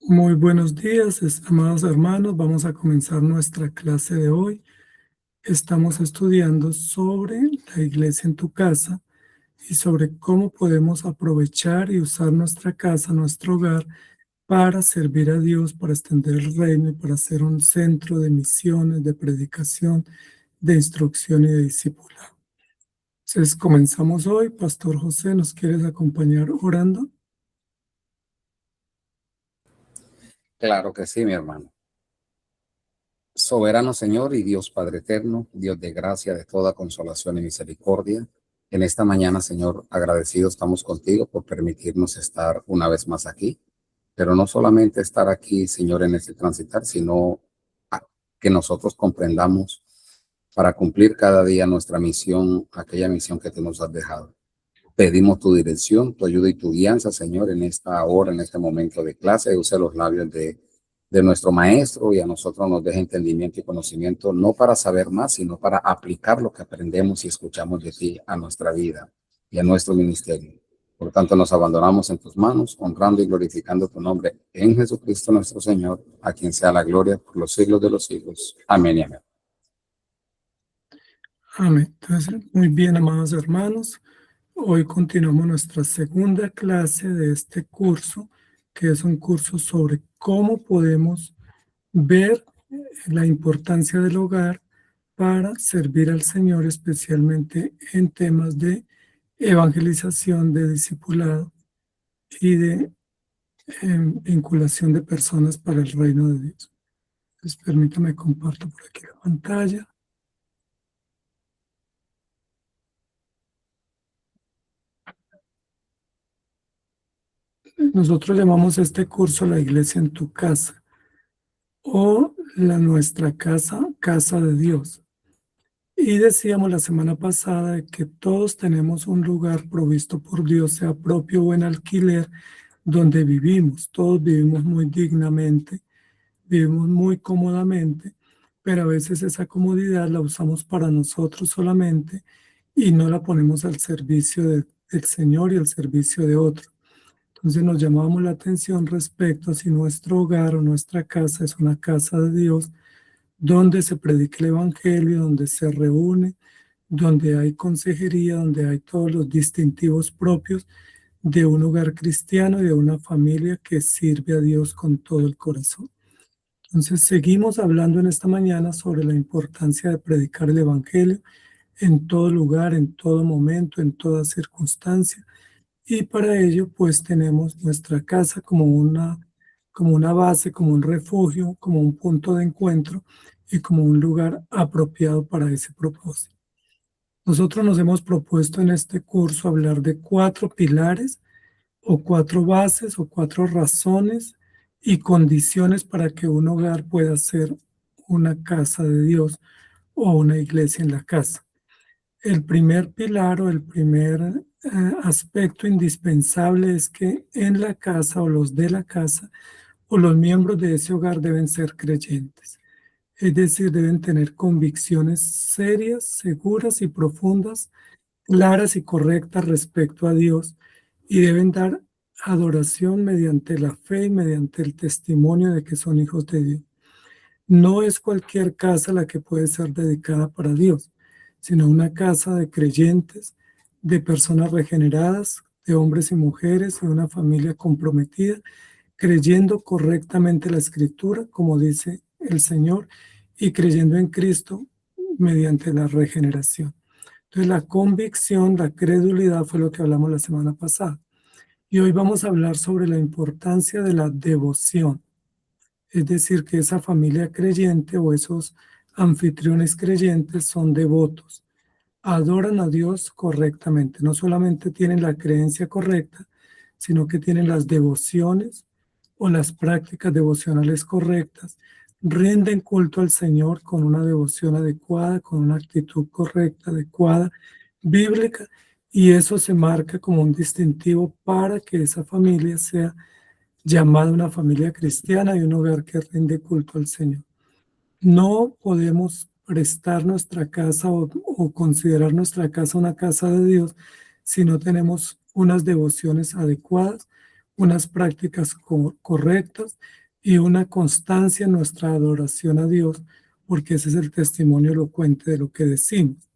Muy buenos días, amados hermanos. Vamos a comenzar nuestra clase de hoy. Estamos estudiando sobre la iglesia en tu casa y sobre cómo podemos aprovechar y usar nuestra casa, nuestro hogar, para servir a Dios, para extender el reino y para ser un centro de misiones, de predicación, de instrucción y de discipulado. Entonces, comenzamos hoy. Pastor José, ¿nos quieres acompañar orando? Claro que sí, mi hermano. Soberano Señor y Dios Padre eterno, Dios de gracia, de toda consolación y misericordia. En esta mañana, Señor, agradecidos estamos contigo por permitirnos estar una vez más aquí, pero no solamente estar aquí, Señor, en este transitar, sino que nosotros comprendamos para cumplir cada día nuestra misión, aquella misión que tú nos has dejado. Pedimos tu dirección, tu ayuda y tu guianza, Señor, en esta hora, en este momento de clase. Use los labios de nuestro maestro y a nosotros nos deje entendimiento y conocimiento, no para saber más, sino para aplicar lo que aprendemos y escuchamos de ti a nuestra vida y a nuestro ministerio. Por tanto, nos abandonamos en tus manos, honrando y glorificando tu nombre en Jesucristo nuestro Señor, a quien sea la gloria por los siglos de los siglos. Amén y amén. Amén. Entonces, muy bien, amados hermanos. Hoy continuamos nuestra segunda clase de este curso, que es un curso sobre cómo podemos ver la importancia del hogar para servir al Señor, especialmente en temas de evangelización, de discipulado y de vinculación de personas para el reino de Dios. Entonces, permítame comparto por aquí la pantalla. Nosotros llamamos este curso La Iglesia en tu casa o nuestra casa, casa de Dios. Y decíamos la semana pasada que todos tenemos un lugar provisto por Dios, sea propio o en alquiler, donde vivimos. Todos vivimos muy dignamente, vivimos muy cómodamente, pero a veces esa comodidad la usamos para nosotros solamente y no la ponemos al servicio del Señor y al servicio de otros. Entonces nos llamamos la atención respecto a si nuestro hogar o nuestra casa es una casa de Dios, donde se predica el Evangelio, donde se reúne, donde hay consejería, donde hay todos los distintivos propios de un hogar cristiano y de una familia que sirve a Dios con todo el corazón. Entonces seguimos hablando en esta mañana sobre la importancia de predicar el Evangelio en todo lugar, en todo momento, en toda circunstancia. Y para ello, pues tenemos nuestra casa como una base, como un refugio, como un punto de encuentro y como un lugar apropiado para ese propósito. Nosotros nos hemos propuesto en este curso hablar de 4 pilares o 4 bases o 4 razones y condiciones para que un hogar pueda ser una casa de Dios o una iglesia en la casa. El primer pilar o el primer aspecto indispensable es que en la casa o los de la casa o los miembros de ese hogar deben ser creyentes. Es decir, deben tener convicciones serias, seguras y profundas, claras y correctas respecto a Dios y deben dar adoración mediante la fe y mediante el testimonio de que son hijos de Dios. No es cualquier casa la que puede ser dedicada para Dios, sino una casa de creyentes, de personas regeneradas, de hombres y mujeres y una familia comprometida, creyendo correctamente la Escritura, como dice el Señor, y creyendo en Cristo mediante la regeneración. Entonces, la convicción, la credulidad fue lo que hablamos la semana pasada. Y hoy vamos a hablar sobre la importancia de la devoción. Es decir, que esa familia creyente o esos anfitriones creyentes son devotos, adoran a Dios correctamente, no solamente tienen la creencia correcta, sino que tienen las devociones o las prácticas devocionales correctas, rinden culto al Señor con una devoción adecuada, con una actitud correcta, adecuada, bíblica, y eso se marca como un distintivo para que esa familia sea llamada una familia cristiana y un hogar que rinde culto al Señor. No podemos prestar nuestra casa o considerar nuestra casa una casa de Dios si no tenemos unas devociones adecuadas, unas prácticas correctas y una constancia en nuestra adoración a Dios, porque ese es el testimonio elocuente de lo que decimos.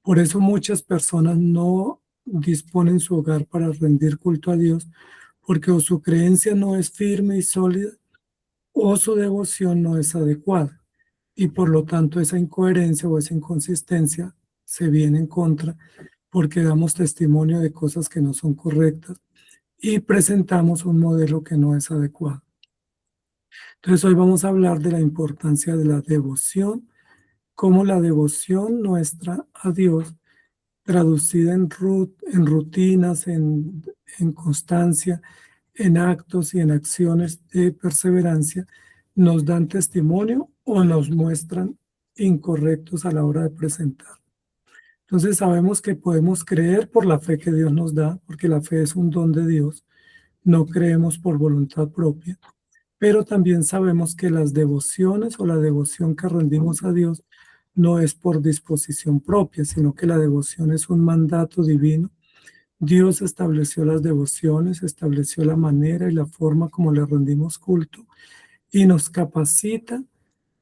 Por eso muchas personas no disponen su hogar para rendir culto a Dios, porque o su creencia no es firme y sólida, o su devoción no es adecuada. Y por lo tanto esa incoherencia o esa inconsistencia se viene en contra, porque damos testimonio de cosas que no son correctas y presentamos un modelo que no es adecuado. Entonces hoy vamos a hablar de la importancia de la devoción, cómo la devoción nuestra a Dios, traducida en rutinas, en constancia, en actos y en acciones de perseverancia, nos dan testimonio o nos muestran incorrectos a la hora de presentar. Entonces sabemos que podemos creer por la fe que Dios nos da, porque la fe es un don de Dios, no creemos por voluntad propia, pero también sabemos que las devociones o la devoción que rendimos a Dios no es por disposición propia, sino que la devoción es un mandato divino. Dios estableció las devociones, estableció la manera y la forma como le rendimos culto y nos capacita,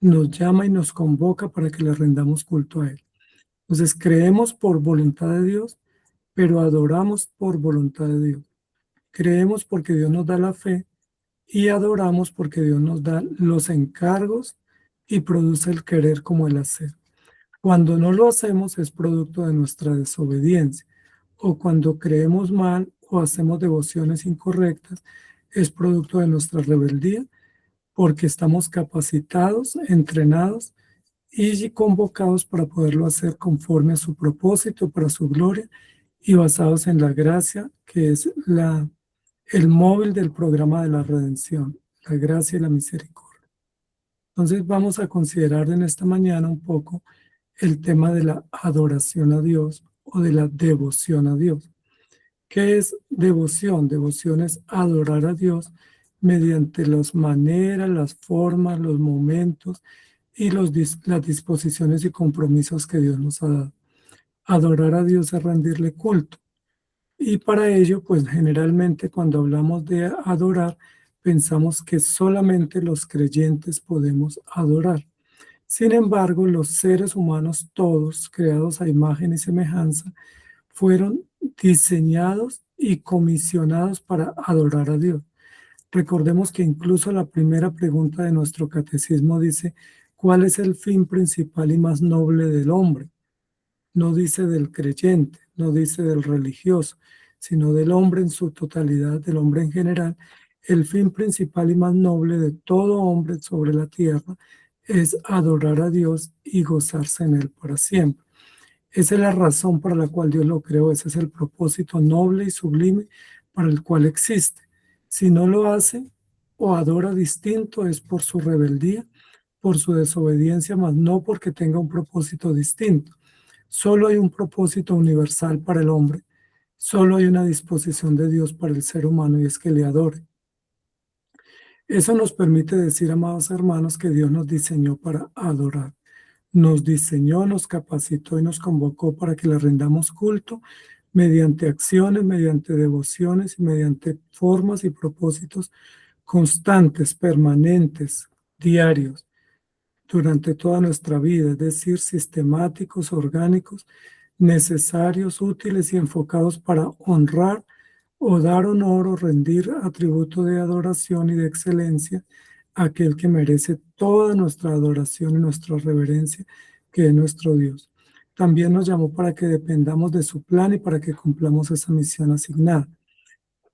nos llama y nos convoca para que le rendamos culto a Él. Entonces creemos por voluntad de Dios, pero adoramos por voluntad de Dios. Creemos porque Dios nos da la fe y adoramos porque Dios nos da los encargos y produce el querer como el hacer. Cuando no lo hacemos es producto de nuestra desobediencia, o cuando creemos mal o hacemos devociones incorrectas es producto de nuestra rebeldía, porque estamos capacitados, entrenados y convocados para poderlo hacer conforme a su propósito, para su gloria y basados en la gracia, que es el móvil del programa de la redención, la gracia y la misericordia. Entonces vamos a considerar en esta mañana un poco el tema de la adoración a Dios o de la devoción a Dios. ¿Qué es devoción? Devoción es adorar a Dios mediante las maneras, las formas, los momentos y las disposiciones y compromisos que Dios nos ha dado. Adorar a Dios es rendirle culto. Y para ello, pues generalmente cuando hablamos de adorar, pensamos que solamente los creyentes podemos adorar. Sin embargo, los seres humanos todos, creados a imagen y semejanza, fueron diseñados y comisionados para adorar a Dios. Recordemos que incluso la primera pregunta de nuestro catecismo dice, ¿cuál es el fin principal y más noble del hombre? No dice del creyente, no dice del religioso, sino del hombre en su totalidad, del hombre en general. El fin principal y más noble de todo hombre sobre la tierra es adorar a Dios y gozarse en Él para siempre. Esa es la razón para la cual Dios lo creó, ese es el propósito noble y sublime para el cual existe. Si no lo hace o adora distinto es por su rebeldía, por su desobediencia, mas no porque tenga un propósito distinto. Solo hay un propósito universal para el hombre, solo hay una disposición de Dios para el ser humano y es que le adore. Eso nos permite decir, amados hermanos, que Dios nos diseñó para adorar. Nos diseñó, nos capacitó y nos convocó para que le rendamos culto mediante acciones, mediante devociones y mediante formas y propósitos constantes, permanentes, diarios, durante toda nuestra vida, es decir, sistemáticos, orgánicos, necesarios, útiles y enfocados para honrar o dar honor o rendir atributo de adoración y de excelencia a aquel que merece toda nuestra adoración y nuestra reverencia, que es nuestro Dios. También nos llamó para que dependamos de su plan y para que cumplamos esa misión asignada.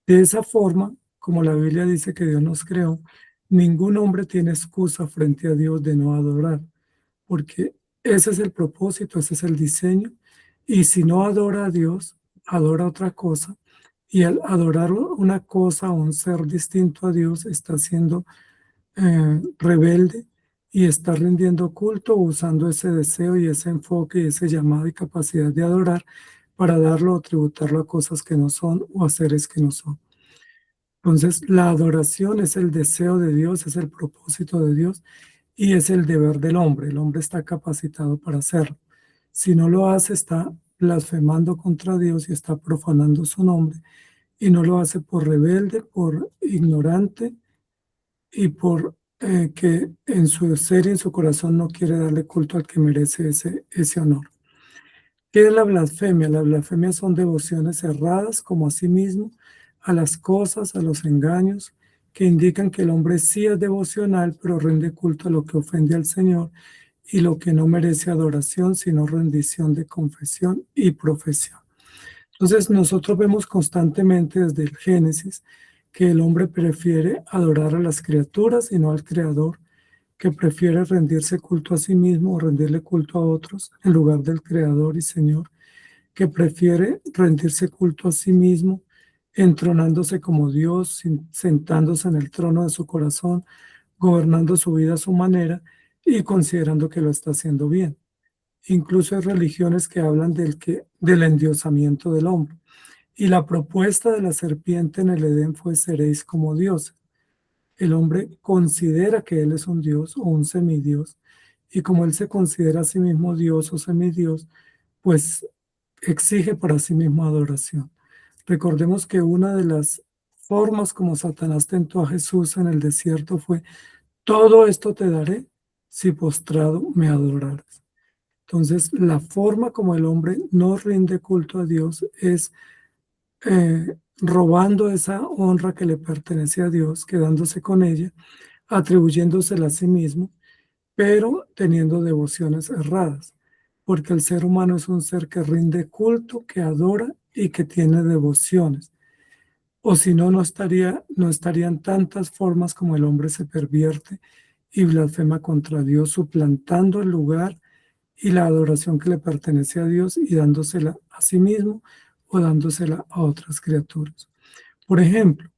De esa forma, como la Biblia dice que Dios nos creó, ningún hombre tiene excusa frente a Dios de no adorar, porque ese es el propósito, ese es el diseño, y si no adora a Dios, adora otra cosa, y al adorar una cosa o un ser distinto a Dios, está siendo rebelde y está rindiendo culto usando ese deseo y ese enfoque y ese llamado y capacidad de adorar para darlo o tributarlo a cosas que no son o a seres que no son. Entonces, la adoración es el deseo de Dios, es el propósito de Dios y es el deber del hombre. El hombre está capacitado para hacerlo. Si no lo hace, está blasfemando contra Dios y está profanando su nombre y no lo hace por rebelde, por ignorante y por que en su ser y en su corazón no quiere darle culto al que merece ese honor. ¿Qué es la blasfemia? Las blasfemias son devociones erradas como a sí mismo, a las cosas, a los engaños, que indican que el hombre sí es devocional, pero rinde culto a lo que ofende al Señor y lo que no merece adoración, sino rendición de confesión y profesión. Entonces nosotros vemos constantemente desde el Génesis que el hombre prefiere adorar a las criaturas y no al Creador, que prefiere rendirse culto a sí mismo o rendirle culto a otros en lugar del Creador y Señor, que prefiere rendirse culto a sí mismo, entronándose como Dios, sentándose en el trono de su corazón, gobernando su vida a su manera y considerando que lo está haciendo bien. Incluso hay religiones que hablan del endiosamiento del hombre. Y la propuesta de la serpiente en el Edén fue: seréis como Dios. El hombre considera que él es un Dios o un semidios, y como él se considera a sí mismo Dios o semidios, pues exige para sí mismo adoración. Recordemos que una de las formas como Satanás tentó a Jesús en el desierto fue: todo esto te daré si postrado me adoraras. Entonces, la forma como el hombre no rinde culto a Dios es robando esa honra que le pertenece a Dios, quedándose con ella, atribuyéndosela a sí mismo, pero teniendo devociones erradas, porque el ser humano es un ser que rinde culto, que adora y que tiene devociones. O si no, no estarían tantas formas como el hombre se pervierte y blasfema contra Dios, suplantando el lugar y la adoración que le pertenece a Dios y dándosela a sí mismo o dándosela a otras criaturas. Por ejemplo,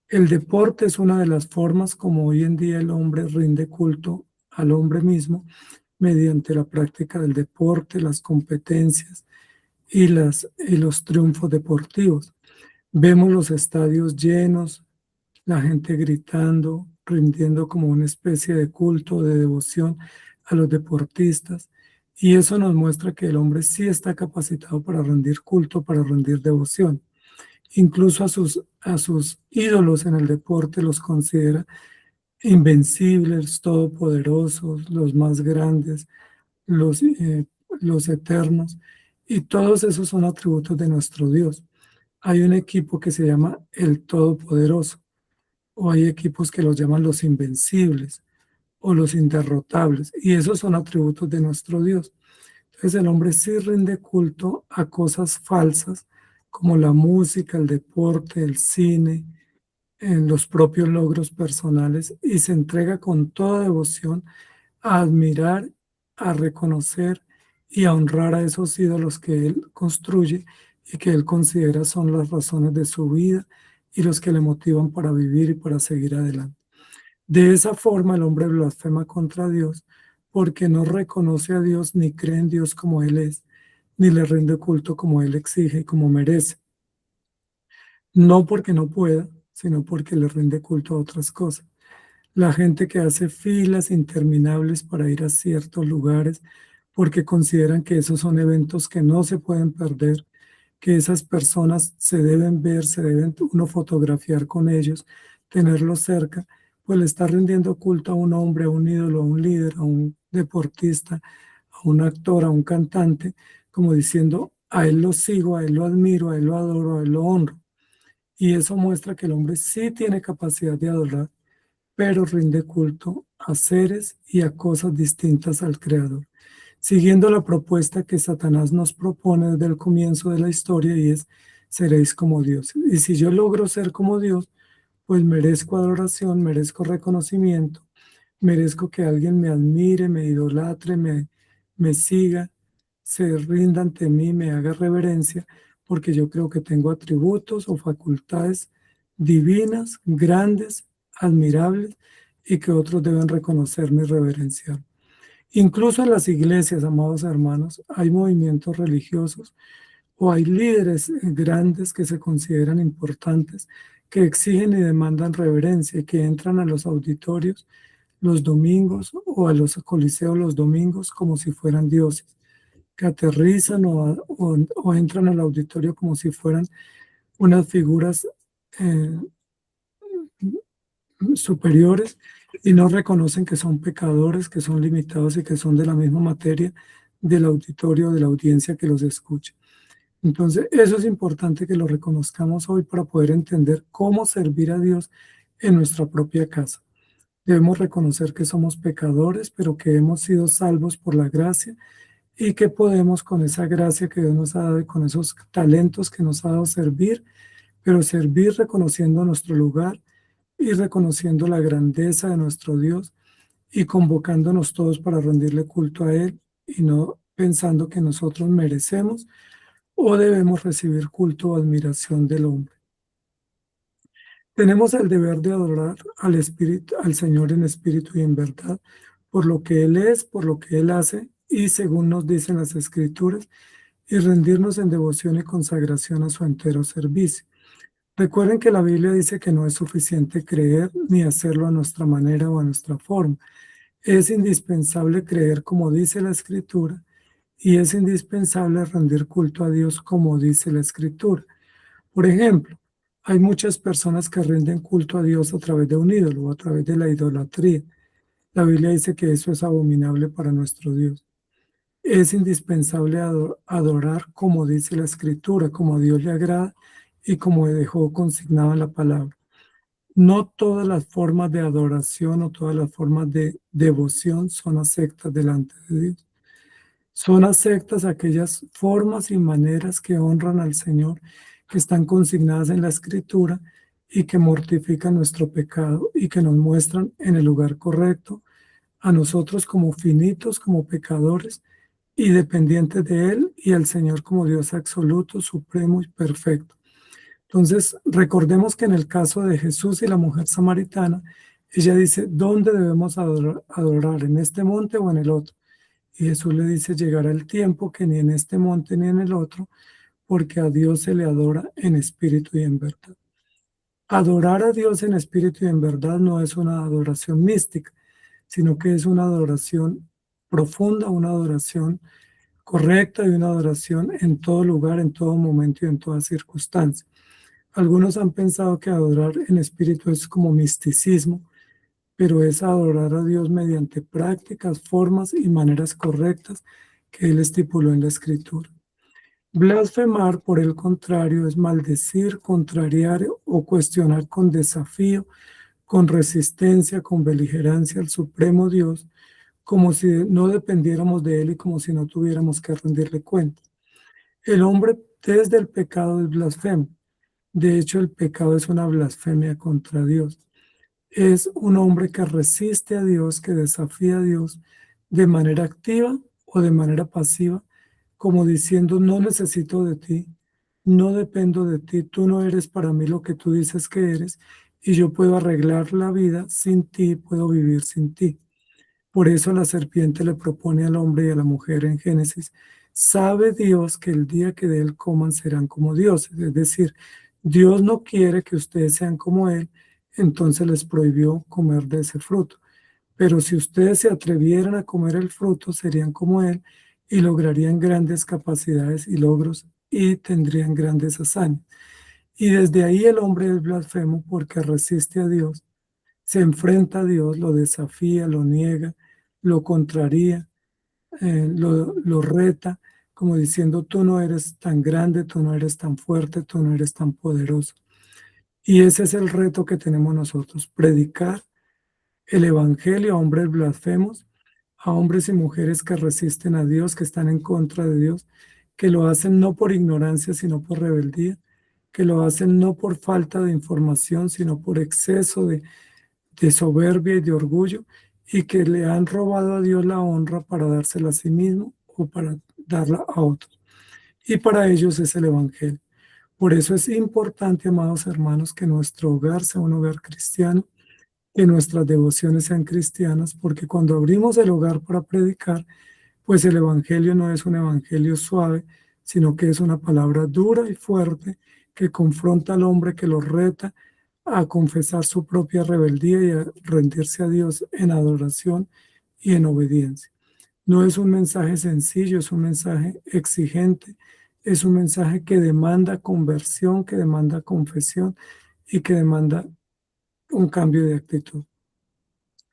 el deporte es una de las formas como hoy en día el hombre rinde culto al hombre mismo mediante la práctica del deporte, las competencias y los triunfos deportivos. Vemos los estadios llenos, la gente gritando, rindiendo como una especie de culto, de devoción a los deportistas. Y eso nos muestra que el hombre sí está capacitado para rendir culto, para rendir devoción. Incluso a sus ídolos en el deporte los considera invencibles, todopoderosos, los más grandes, los, eh, los eternos. Y todos esos son atributos de nuestro Dios. Hay un equipo que se llama el Todopoderoso, o hay equipos que los llaman los invencibles o los inderrotables, y esos son atributos de nuestro Dios. Entonces el hombre sí rinde culto a cosas falsas como la música, el deporte, el cine, en los propios logros personales, y se entrega con toda devoción a admirar, a reconocer y a honrar a esos ídolos que él construye y que él considera son las razones de su vida y los que le motivan para vivir y para seguir adelante. De esa forma el hombre blasfema contra Dios porque no reconoce a Dios ni cree en Dios como Él es, ni le rinde culto como Él exige y como merece. No porque no pueda, sino porque le rinde culto a otras cosas. La gente que hace filas interminables para ir a ciertos lugares porque consideran que esos son eventos que no se pueden perder, que esas personas se deben ver, se deben uno fotografiar con ellos, tenerlos cerca, pues le está rindiendo culto a un hombre, a un ídolo, a un líder, a un deportista, a un actor, a un cantante, como diciendo: a él lo sigo, a él lo admiro, a él lo adoro, a él lo honro. Y eso muestra que el hombre sí tiene capacidad de adorar, pero rinde culto a seres y a cosas distintas al Creador, siguiendo la propuesta que Satanás nos propone desde el comienzo de la historia, y es: seréis como Dios. Y si yo logro ser como Dios, pues merezco adoración, merezco reconocimiento, merezco que alguien me admire, me idolatre, me siga, se rinda ante mí, me haga reverencia, porque yo creo que tengo atributos o facultades divinas, grandes, admirables, y que otros deben reconocerme y reverenciar. Incluso en las iglesias, amados hermanos, hay movimientos religiosos o hay líderes grandes que se consideran importantes, que exigen y demandan reverencia y que entran a los auditorios los domingos o a los coliseos los domingos como si fueran dioses, que aterrizan o entran al auditorio como si fueran unas figuras eh, superiores y no reconocen que son pecadores, que son limitados y que son de la misma materia del auditorio, de la audiencia que los escucha. Entonces, eso es importante que lo reconozcamos hoy para poder entender cómo servir a Dios en nuestra propia casa. Debemos reconocer que somos pecadores, pero que hemos sido salvos por la gracia y que podemos con esa gracia que Dios nos ha dado y con esos talentos que nos ha dado servir, pero servir reconociendo nuestro lugar y reconociendo la grandeza de nuestro Dios y convocándonos todos para rendirle culto a Él y no pensando que nosotros merecemos o debemos recibir culto o admiración del hombre. Tenemos el deber de adorar al Espíritu, al Señor en espíritu y en verdad, por lo que Él es, por lo que Él hace y según nos dicen las Escrituras, y rendirnos en devoción y consagración a su entero servicio. Recuerden que la Biblia dice que no es suficiente creer ni hacerlo a nuestra manera o a nuestra forma. Es indispensable creer como dice la Escritura y es indispensable rendir culto a Dios como dice la Escritura. Por ejemplo, hay muchas personas que rinden culto a Dios a través de un ídolo o a través de la idolatría. La Biblia dice que eso es abominable para nuestro Dios. Es indispensable adorar como dice la Escritura, como a Dios le agrada y como dejó consignado en la palabra. No todas las formas de adoración o todas las formas de devoción son aceptas delante de Dios. Son aceptas aquellas formas y maneras que honran al Señor, que están consignadas en la Escritura y que mortifican nuestro pecado y que nos muestran en el lugar correcto a nosotros como finitos, como pecadores y dependientes de Él y al Señor como Dios absoluto, supremo y perfecto. Entonces, recordemos que en el caso de Jesús y la mujer samaritana, ella dice, ¿dónde debemos adorar? ¿En este monte o en el otro? Y Jesús le dice, llegará el tiempo que ni en este monte ni en el otro, porque a Dios se le adora en espíritu y en verdad. Adorar a Dios en espíritu y en verdad no es una adoración mística, sino que es una adoración profunda, una adoración correcta y una adoración en todo lugar, en todo momento y en toda circunstancia. Algunos han pensado que adorar en espíritu es como misticismo, pero es adorar a Dios mediante prácticas, formas y maneras correctas que Él estipuló en la Escritura. Blasfemar, por el contrario, es maldecir, contrariar o cuestionar con desafío, con resistencia, con beligerancia al Supremo Dios, como si no dependiéramos de Él y como si no tuviéramos que rendirle cuenta. El hombre desde el pecado es blasfemo. De hecho, el pecado es una blasfemia contra Dios. Es un hombre que resiste a Dios, que desafía a Dios de manera activa o de manera pasiva, como diciendo, no necesito de ti, no dependo de ti, tú no eres para mí lo que tú dices que eres, y yo puedo arreglar la vida sin ti, puedo vivir sin ti. Por eso la serpiente le propone al hombre y a la mujer en Génesis, sabe Dios que el día que de él coman serán como dioses, es decir, Dios no quiere que ustedes sean como Él, entonces les prohibió comer de ese fruto. Pero si ustedes se atrevieran a comer el fruto, serían como Él y lograrían grandes capacidades y logros y tendrían grandes hazañas. Y desde ahí el hombre es blasfemo porque resiste a Dios, se enfrenta a Dios, lo desafía, lo niega, lo contraría, lo reta, como diciendo, tú no eres tan grande, tú no eres tan fuerte, tú no eres tan poderoso. Y ese es el reto que tenemos nosotros, predicar el Evangelio a hombres blasfemos, a hombres y mujeres que resisten a Dios, que están en contra de Dios, que lo hacen no por ignorancia, sino por rebeldía, que lo hacen no por falta de información, sino por exceso de soberbia y de orgullo, y que le han robado a Dios la honra para dársela a sí mismo o para darla a otros. Y para ellos es el Evangelio. Por eso es importante, amados hermanos, que nuestro hogar sea un hogar cristiano, que nuestras devociones sean cristianas, porque cuando abrimos el hogar para predicar, pues el Evangelio no es un Evangelio suave, sino que es una palabra dura y fuerte que confronta al hombre, que lo reta a confesar su propia rebeldía y a rendirse a Dios en adoración y en obediencia. No es un mensaje sencillo, es un mensaje exigente, es un mensaje que demanda conversión, que demanda confesión, y que demanda un cambio de actitud,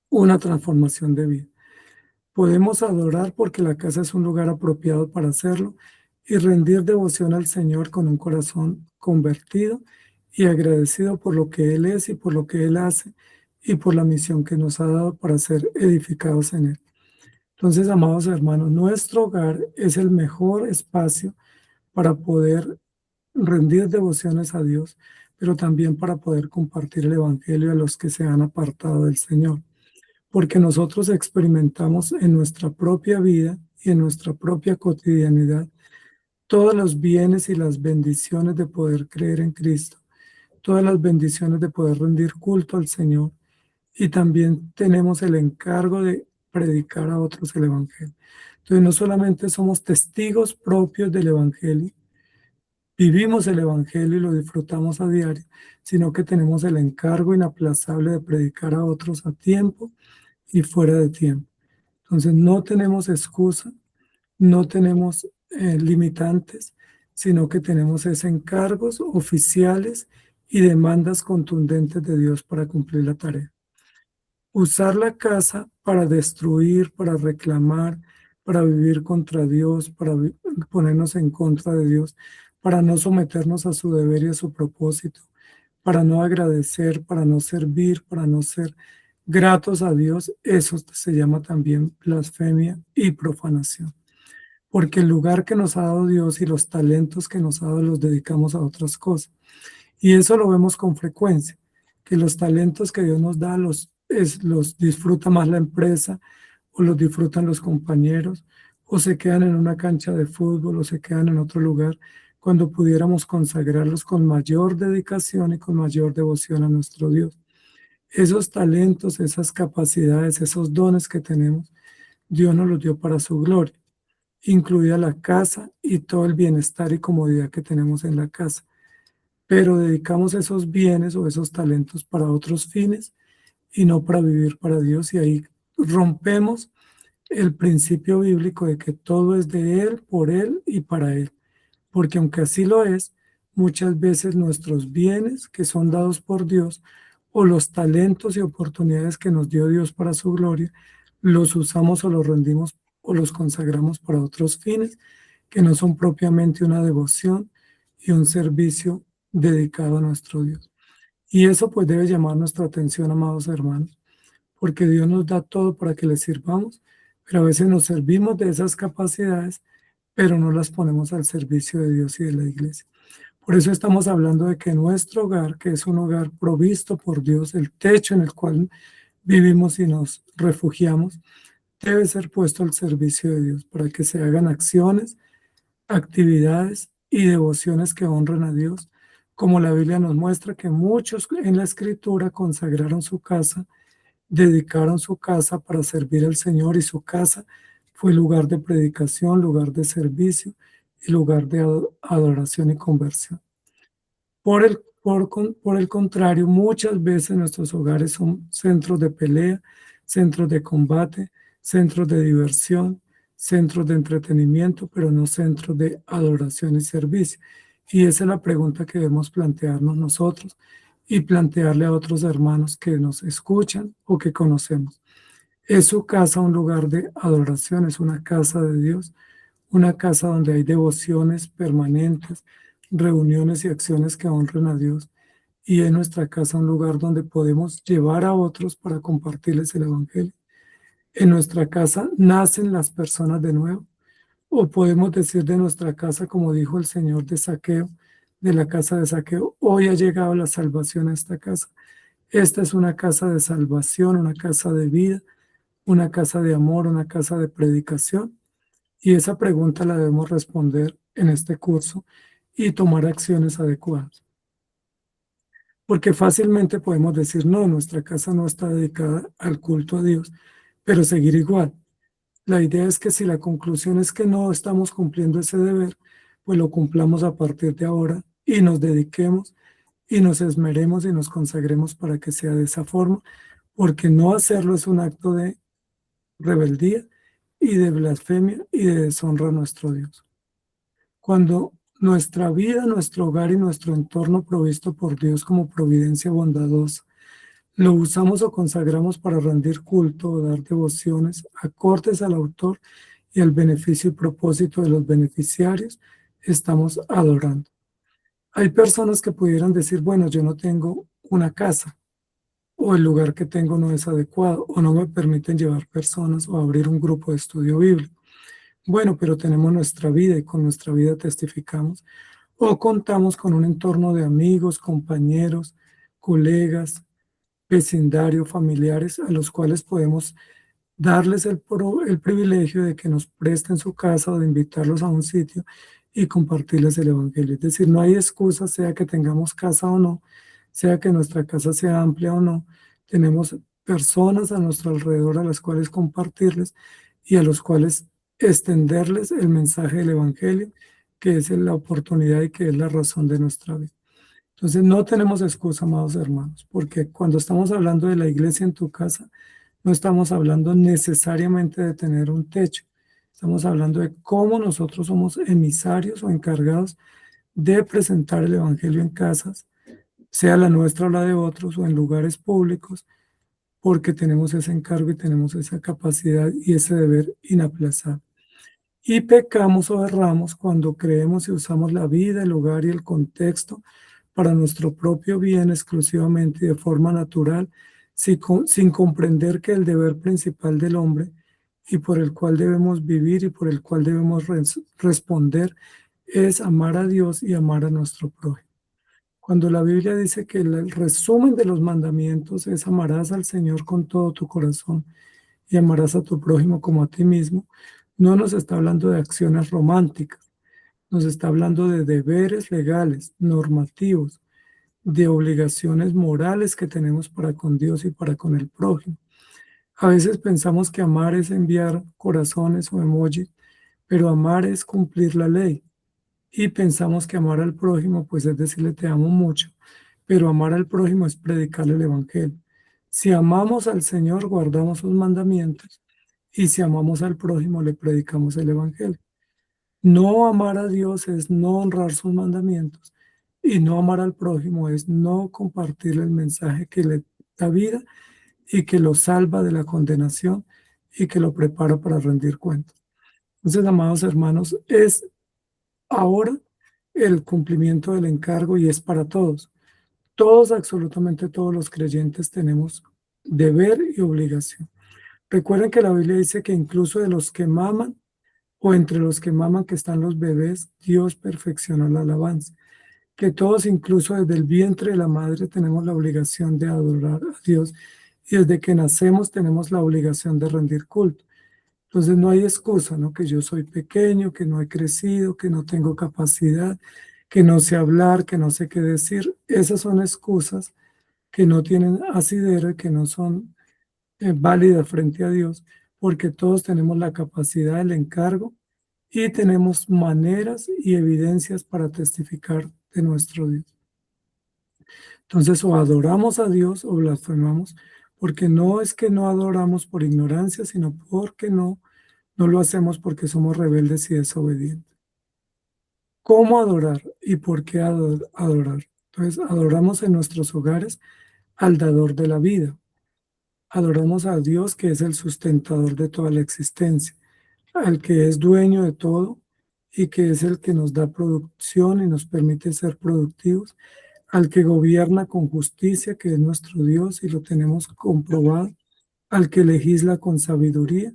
una transformación de vida. Podemos adorar porque la casa es un lugar apropiado para hacerlo y rendir devoción al Señor con un corazón convertido y agradecido por lo que Él es y por lo que Él hace y por la misión que nos ha dado para ser edificados en Él. Entonces, amados hermanos, nuestro hogar es el mejor espacio para poder rendir devociones a Dios, pero también para poder compartir el Evangelio a los que se han apartado del Señor. Porque nosotros experimentamos en nuestra propia vida y en nuestra propia cotidianidad todos los bienes y las bendiciones de poder creer en Cristo, todas las bendiciones de poder rendir culto al Señor, y también tenemos el encargo de predicar a otros el Evangelio. Entonces no solamente somos testigos propios del Evangelio, vivimos el Evangelio y lo disfrutamos a diario, sino que tenemos el encargo inaplazable de predicar a otros a tiempo y fuera de tiempo. Entonces no tenemos excusa, no tenemos limitantes, sino que tenemos esos encargos oficiales y demandas contundentes de Dios para cumplir la tarea. Usar la casa para destruir, para reclamar, para vivir contra Dios, para ponernos en contra de Dios, para no someternos a su deber y a su propósito, para no agradecer, para no servir, para no ser gratos a Dios, eso se llama también blasfemia y profanación. Porque el lugar que nos ha dado Dios y los talentos que nos ha dado los dedicamos a otras cosas. Y eso lo vemos con frecuencia, que los talentos que Dios nos da los disfruta más la empresa, o los disfrutan los compañeros, o se quedan en una cancha de fútbol, o se quedan en otro lugar, cuando pudiéramos consagrarlos con mayor dedicación y con mayor devoción a nuestro Dios. Esos talentos, esas capacidades, esos dones que tenemos, Dios nos los dio para su gloria, incluida la casa y todo el bienestar y comodidad que tenemos en la casa. Pero dedicamos esos bienes o esos talentos para otros fines y no para vivir para Dios, y ahí rompemos el principio bíblico de que todo es de Él, por Él y para Él. Porque aunque así lo es, muchas veces nuestros bienes que son dados por Dios o los talentos y oportunidades que nos dio Dios para su gloria, los usamos o los rendimos o los consagramos para otros fines que no son propiamente una devoción y un servicio dedicado a nuestro Dios. Y eso pues debe llamar nuestra atención, amados hermanos, porque Dios nos da todo para que le sirvamos, pero a veces nos servimos de esas capacidades, pero no las ponemos al servicio de Dios y de la iglesia. Por eso estamos hablando de que nuestro hogar, que es un hogar provisto por Dios, el techo en el cual vivimos y nos refugiamos, debe ser puesto al servicio de Dios para que se hagan acciones, actividades y devociones que honren a Dios, como la Biblia nos muestra que muchos en la Escritura consagraron su casa, dedicaron su casa para servir al Señor, y su casa fue lugar de predicación, lugar de servicio y lugar de adoración y conversión. Por el contrario, muchas veces nuestros hogares son centros de pelea, centros de combate, centros de diversión, centros de entretenimiento, pero no centros de adoración y servicio. Y esa es la pregunta que debemos plantearnos nosotros y plantearle a otros hermanos que nos escuchan o que conocemos. ¿Es su casa un lugar de adoración? ¿Es una casa de Dios? Una casa donde hay devociones permanentes, reuniones y acciones que honren a Dios. Y es nuestra casa un lugar donde podemos llevar a otros para compartirles el Evangelio. En nuestra casa nacen las personas de nuevo. O podemos decir de nuestra casa, como dijo el Señor de Zaqueo, de la casa de Zaqueo: hoy ha llegado la salvación a esta casa. Esta es una casa de salvación, una casa de vida, una casa de amor, una casa de predicación. Y esa pregunta la debemos responder en este curso y tomar acciones adecuadas. Porque fácilmente podemos decir: no, nuestra casa no está dedicada al culto a Dios, pero seguir igual. La idea es que si la conclusión es que no estamos cumpliendo ese deber, pues lo cumplamos a partir de ahora y nos dediquemos y nos esmeremos y nos consagremos para que sea de esa forma, porque no hacerlo es un acto de rebeldía y de blasfemia y de deshonra a nuestro Dios. Cuando nuestra vida, nuestro hogar y nuestro entorno provisto por Dios como providencia bondadosa. Lo usamos o consagramos para rendir culto o dar devociones acordes al autor y al beneficio y propósito de los beneficiarios. Estamos adorando. Hay personas que pudieran decir, bueno, yo no tengo una casa, o el lugar que tengo no es adecuado, o no me permiten llevar personas o abrir un grupo de estudio bíblico. Bueno, pero tenemos nuestra vida y con nuestra vida testificamos, o contamos con un entorno de amigos, compañeros, colegas, vecindario, familiares, a los cuales podemos darles el privilegio de que nos presten su casa o de invitarlos a un sitio y compartirles el Evangelio. Es decir, no hay excusa, sea que tengamos casa o no, sea que nuestra casa sea amplia o no, tenemos personas a nuestro alrededor a las cuales compartirles y a los cuales extenderles el mensaje del Evangelio, que es la oportunidad y que es la razón de nuestra vida. Entonces, no tenemos excusa, amados hermanos, porque cuando estamos hablando de la iglesia en tu casa, no estamos hablando necesariamente de tener un techo. Estamos hablando de cómo nosotros somos emisarios o encargados de presentar el Evangelio en casas, sea la nuestra o la de otros, o en lugares públicos, porque tenemos ese encargo y tenemos esa capacidad y ese deber inaplazable. Y pecamos o erramos cuando creemos y usamos la vida, el lugar y el contexto para nuestro propio bien exclusivamente y de forma natural, sin comprender que el deber principal del hombre y por el cual debemos vivir y por el cual debemos responder es amar a Dios y amar a nuestro prójimo. Cuando la Biblia dice que el resumen de los mandamientos es amarás al Señor con todo tu corazón y amarás a tu prójimo como a ti mismo, no nos está hablando de acciones románticas, nos está hablando de deberes legales, normativos, de obligaciones morales que tenemos para con Dios y para con el prójimo. A veces pensamos que amar es enviar corazones o emojis, pero amar es cumplir la ley. Y pensamos que amar al prójimo, pues es decirle te amo mucho, pero amar al prójimo es predicarle el evangelio. Si amamos al Señor, guardamos sus mandamientos, y si amamos al prójimo, le predicamos el evangelio. No amar a Dios es no honrar sus mandamientos, y no amar al prójimo es no compartir el mensaje que le da vida y que lo salva de la condenación y que lo prepara para rendir cuentas. Entonces, amados hermanos, es ahora el cumplimiento del encargo y es para todos. Todos, absolutamente todos los creyentes tenemos deber y obligación. Recuerden que la Biblia dice que incluso de los que maman o entre los que maman que están los bebés, Dios perfecciona la alabanza. Que todos, incluso desde el vientre de la madre, tenemos la obligación de adorar a Dios y desde que nacemos tenemos la obligación de rendir culto. Entonces no hay excusa, ¿no? Que yo soy pequeño, que no he crecido, que no tengo capacidad, que no sé hablar, que no sé qué decir. Esas son excusas que no tienen asidero y que no son válidas frente a Dios, porque todos tenemos la capacidad del encargo y tenemos maneras y evidencias para testificar de nuestro Dios. Entonces, o adoramos a Dios o blasfemamos, porque no es que no adoramos por ignorancia, sino porque no lo hacemos porque somos rebeldes y desobedientes. ¿Cómo adorar y por qué adorar? Entonces, adoramos en nuestros hogares al dador de la vida. Adoramos a Dios, que es el sustentador de toda la existencia, al que es dueño de todo y que es el que nos da producción y nos permite ser productivos, al que gobierna con justicia, que es nuestro Dios y lo tenemos comprobado, al que legisla con sabiduría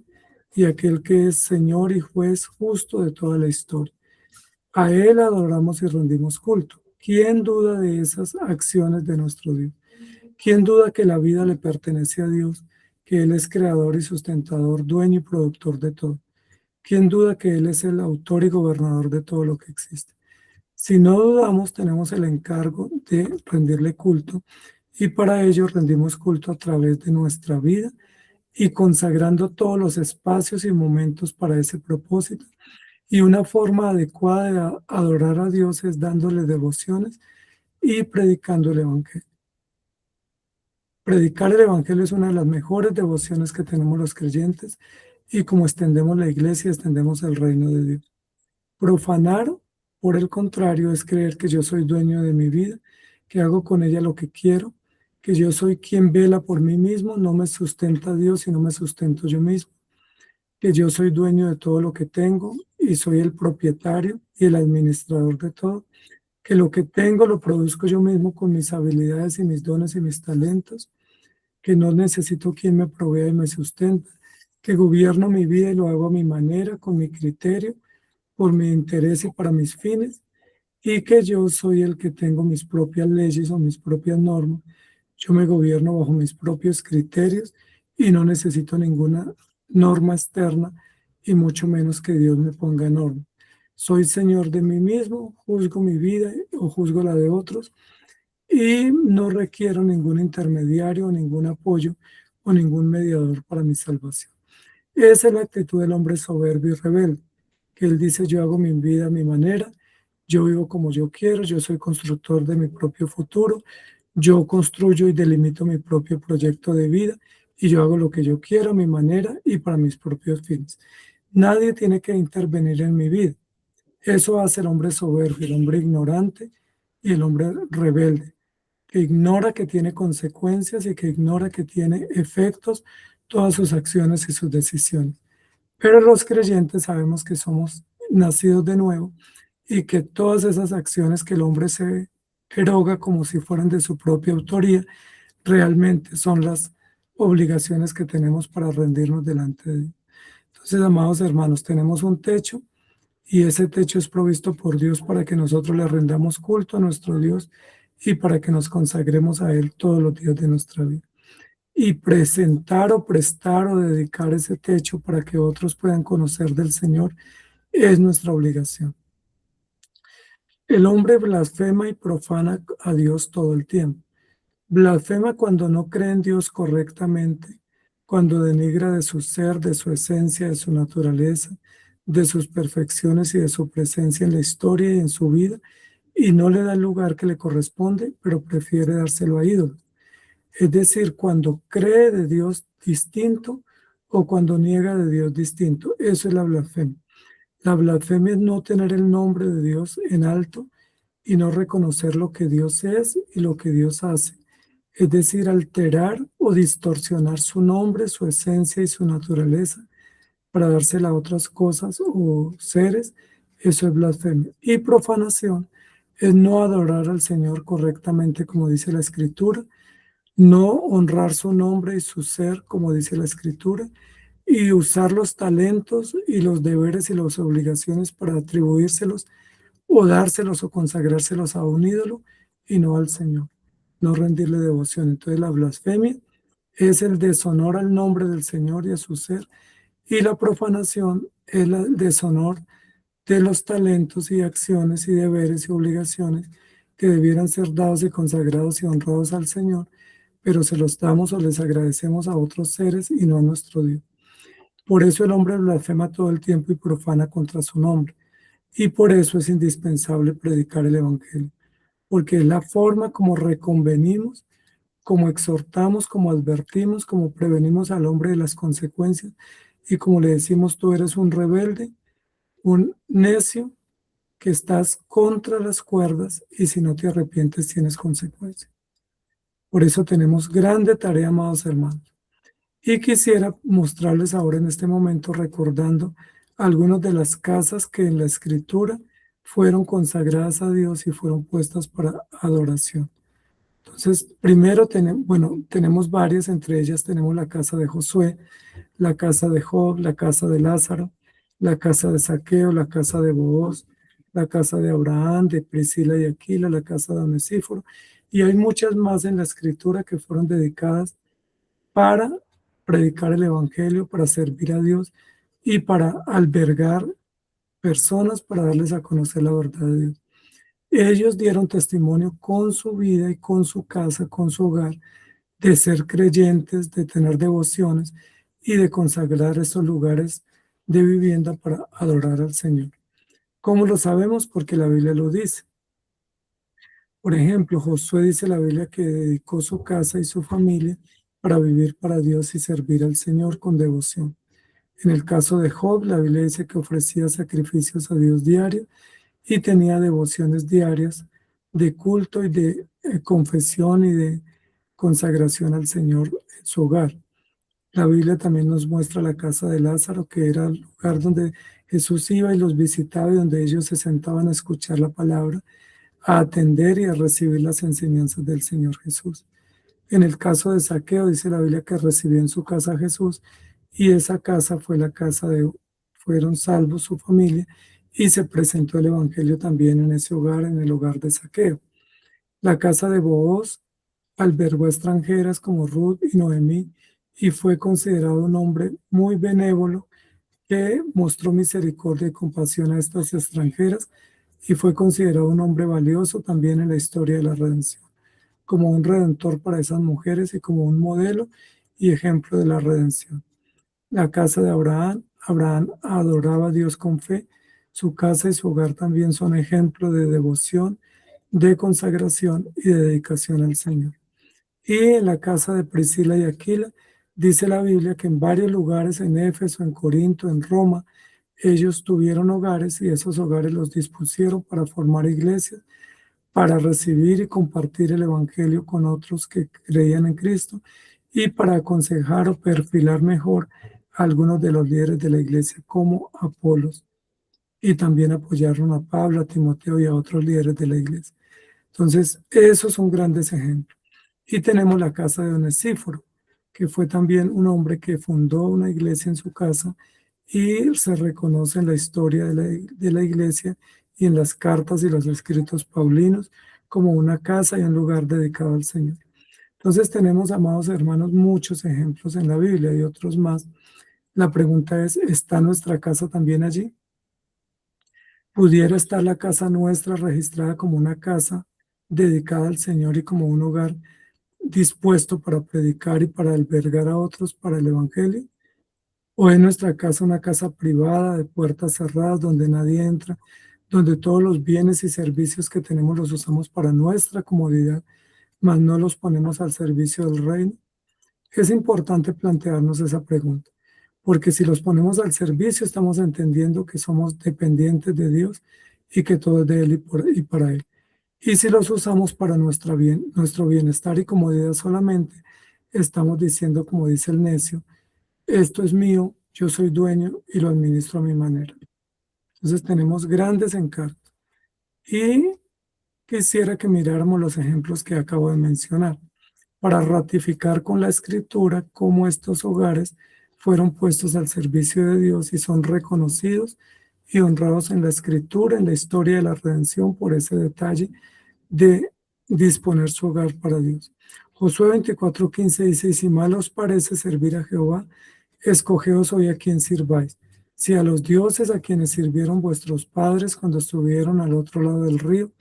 y aquel que es Señor y juez justo de toda la historia. A Él adoramos y rendimos culto. ¿Quién duda de esas acciones de nuestro Dios? ¿Quién duda que la vida le pertenece a Dios, que Él es creador y sustentador, dueño y productor de todo? ¿Quién duda que Él es el autor y gobernador de todo lo que existe? Si no dudamos, tenemos el encargo de rendirle culto y para ello rendimos culto a través de nuestra vida y consagrando todos los espacios y momentos para ese propósito. Y una forma adecuada de adorar a Dios es dándole devociones y predicando el Evangelio. Predicar el Evangelio es una de las mejores devociones que tenemos los creyentes y como extendemos la iglesia, extendemos el reino de Dios. Profanar Por el contrario, es creer que yo soy dueño de mi vida, que hago con ella lo que quiero, que yo soy quien vela por mí mismo, no me sustenta Dios, sino me sustento yo mismo, que yo soy dueño de todo lo que tengo y soy el propietario y el administrador de todo, que lo que tengo lo produzco yo mismo con mis habilidades y mis dones y mis talentos, que no necesito quien me provea y me sustenta, que gobierno mi vida y lo hago a mi manera, con mi criterio, por mi interés y para mis fines, y que yo soy el que tengo mis propias leyes o mis propias normas. Yo me gobierno bajo mis propios criterios y no necesito ninguna norma externa y mucho menos que Dios me ponga norma. Soy señor de mí mismo, juzgo mi vida o juzgo la de otros y no requiero ningún intermediario, ningún apoyo o ningún mediador para mi salvación. Esa es la actitud del hombre soberbio y rebelde, que él dice: yo hago mi vida a mi manera, yo vivo como yo quiero, yo soy constructor de mi propio futuro, yo construyo y delimito mi propio proyecto de vida y yo hago lo que yo quiero a mi manera y para mis propios fines. Nadie tiene que intervenir en mi vida. Eso hace el hombre soberbio, el hombre ignorante y el hombre rebelde, que ignora que tiene consecuencias y que ignora que tiene efectos todas sus acciones y sus decisiones. Pero los creyentes sabemos que somos nacidos de nuevo y que todas esas acciones que el hombre se eroga como si fueran de su propia autoría, realmente son las obligaciones que tenemos para rendirnos delante de Dios. Entonces, amados hermanos, tenemos un techo y ese techo es provisto por Dios para que nosotros le rendamos culto a nuestro Dios y para que nos consagremos a Él todos los días de nuestra vida. Y presentar o prestar o dedicar ese techo para que otros puedan conocer del Señor es nuestra obligación. El hombre blasfema y profana a Dios todo el tiempo. Blasfema cuando no cree en Dios correctamente, cuando denigra de su ser, de su esencia, de su naturaleza, de sus perfecciones y de su presencia en la historia y en su vida, y no le da el lugar que le corresponde, pero prefiere dárselo a ídolos. Es decir, cuando cree de Dios distinto o cuando niega de Dios distinto. Eso es la blasfemia. La blasfemia es no tener el nombre de Dios en alto y no reconocer lo que Dios es y lo que Dios hace. Es decir, alterar o distorsionar su nombre, su esencia y su naturaleza para dársela a otras cosas o seres. Eso es blasfemia. Y profanación es no adorar al Señor correctamente, como dice la Escritura, no honrar su nombre y su ser, como dice la Escritura, y usar los talentos y los deberes y las obligaciones para atribuírselos o dárselos o consagrárselos a un ídolo y no al Señor, no rendirle devoción. Entonces la blasfemia es el deshonor al nombre del Señor y a su ser, y la profanación es el deshonor de los talentos y acciones y deberes y obligaciones que debieran ser dados y consagrados y honrados al Señor, pero se los damos o les agradecemos a otros seres y no a nuestro Dios. Por eso el hombre blasfema todo el tiempo y profana contra su nombre. Y por eso es indispensable predicar el Evangelio, porque es la forma como reconvenimos, como exhortamos, como advertimos, como prevenimos al hombre de las consecuencias y como le decimos: tú eres un rebelde, un necio, que estás contra las cuerdas y si no te arrepientes tienes consecuencias. Por eso tenemos grande tarea, amados hermanos. Y quisiera mostrarles ahora en este momento, recordando algunas de las casas que en la Escritura fueron consagradas a Dios y fueron puestas para adoración. Entonces, primero tenemos varias, entre ellas tenemos la casa de Josué, la casa de Job, la casa de Lázaro, la casa de Zaqueo, la casa de Booz, la casa de Abraham, de Priscila y Aquila, la casa de Onesíforo, y hay muchas más en la Escritura que fueron dedicadas para predicar el Evangelio, para servir a Dios y para albergar personas, para darles a conocer la verdad de Dios. Ellos dieron testimonio con su vida y con su casa, con su hogar, de ser creyentes, de tener devociones y de consagrar esos lugares de vivienda para adorar al Señor. ¿Cómo lo sabemos? Porque la Biblia lo dice. Por ejemplo, Josué dice la Biblia que dedicó su casa y su familia para vivir para Dios y servir al Señor con devoción. En el caso de Job, la Biblia dice que ofrecía sacrificios a Dios diario y tenía devociones diarias de culto y de confesión y de consagración al Señor en su hogar. La Biblia también nos muestra la casa de Lázaro, que era el lugar donde Jesús iba y los visitaba y donde ellos se sentaban a escuchar la palabra, a atender y a recibir las enseñanzas del Señor Jesús. En el caso de Zaqueo, dice la Biblia que recibió en su casa a Jesús y esa casa fue la casa de, fueron salvos su familia y se presentó el Evangelio también en ese hogar, en el hogar de Zaqueo. La casa de Booz albergó extranjeras como Ruth y Noemí y fue considerado un hombre muy benévolo que mostró misericordia y compasión a estas extranjeras y fue considerado un hombre valioso también en la historia de la redención, como un redentor para esas mujeres y como un modelo y ejemplo de la redención. La casa de Abraham, Abraham adoraba a Dios con fe, su casa y su hogar también son ejemplo de devoción, de consagración y de dedicación al Señor. Y en la casa de Priscila y Aquila, dice la Biblia que en varios lugares, en Éfeso, en Corinto, en Roma, ellos tuvieron hogares y esos hogares los dispusieron para formar iglesias, para recibir y compartir el Evangelio con otros que creían en Cristo y para aconsejar o perfilar mejor a algunos de los líderes de la iglesia como Apolos y también apoyaron a Pablo, a Timoteo y a otros líderes de la iglesia. Entonces, esos son grandes ejemplos. Y tenemos la casa de Onesíforo, que fue también un hombre que fundó una iglesia en su casa y se reconoce en la historia de la iglesia y en las cartas y los escritos paulinos como una casa y un lugar dedicado al Señor. Entonces tenemos, amados hermanos, muchos ejemplos en la Biblia y otros más. La pregunta es, ¿está nuestra casa también allí? ¿Pudiera estar la casa nuestra registrada como una casa dedicada al Señor y como un hogar dispuesto para predicar y para albergar a otros para el Evangelio? ¿O es nuestra casa una casa privada de puertas cerradas donde nadie entra, donde todos los bienes y servicios que tenemos los usamos para nuestra comodidad, mas no los ponemos al servicio del reino? Es importante plantearnos esa pregunta, porque si los ponemos al servicio estamos entendiendo que somos dependientes de Dios y que todo es de Él y para Él. Y si los usamos para nuestro bienestar y comodidad solamente, estamos diciendo, como dice el necio, esto es mío, yo soy dueño y lo administro a mi manera. Entonces tenemos grandes encargos. Y quisiera que miráramos los ejemplos que acabo de mencionar para ratificar con la escritura cómo estos hogares fueron puestos al servicio de Dios y son reconocidos y honrados en la escritura, en la historia de la redención por ese detalle de disponer su hogar para Dios. Josué 24:15 dice, y si mal os parece servir a Jehová, escogeos hoy a quien sirváis. Si a los dioses a quienes sirvieron vuestros padres cuando estuvieron al otro lado del río,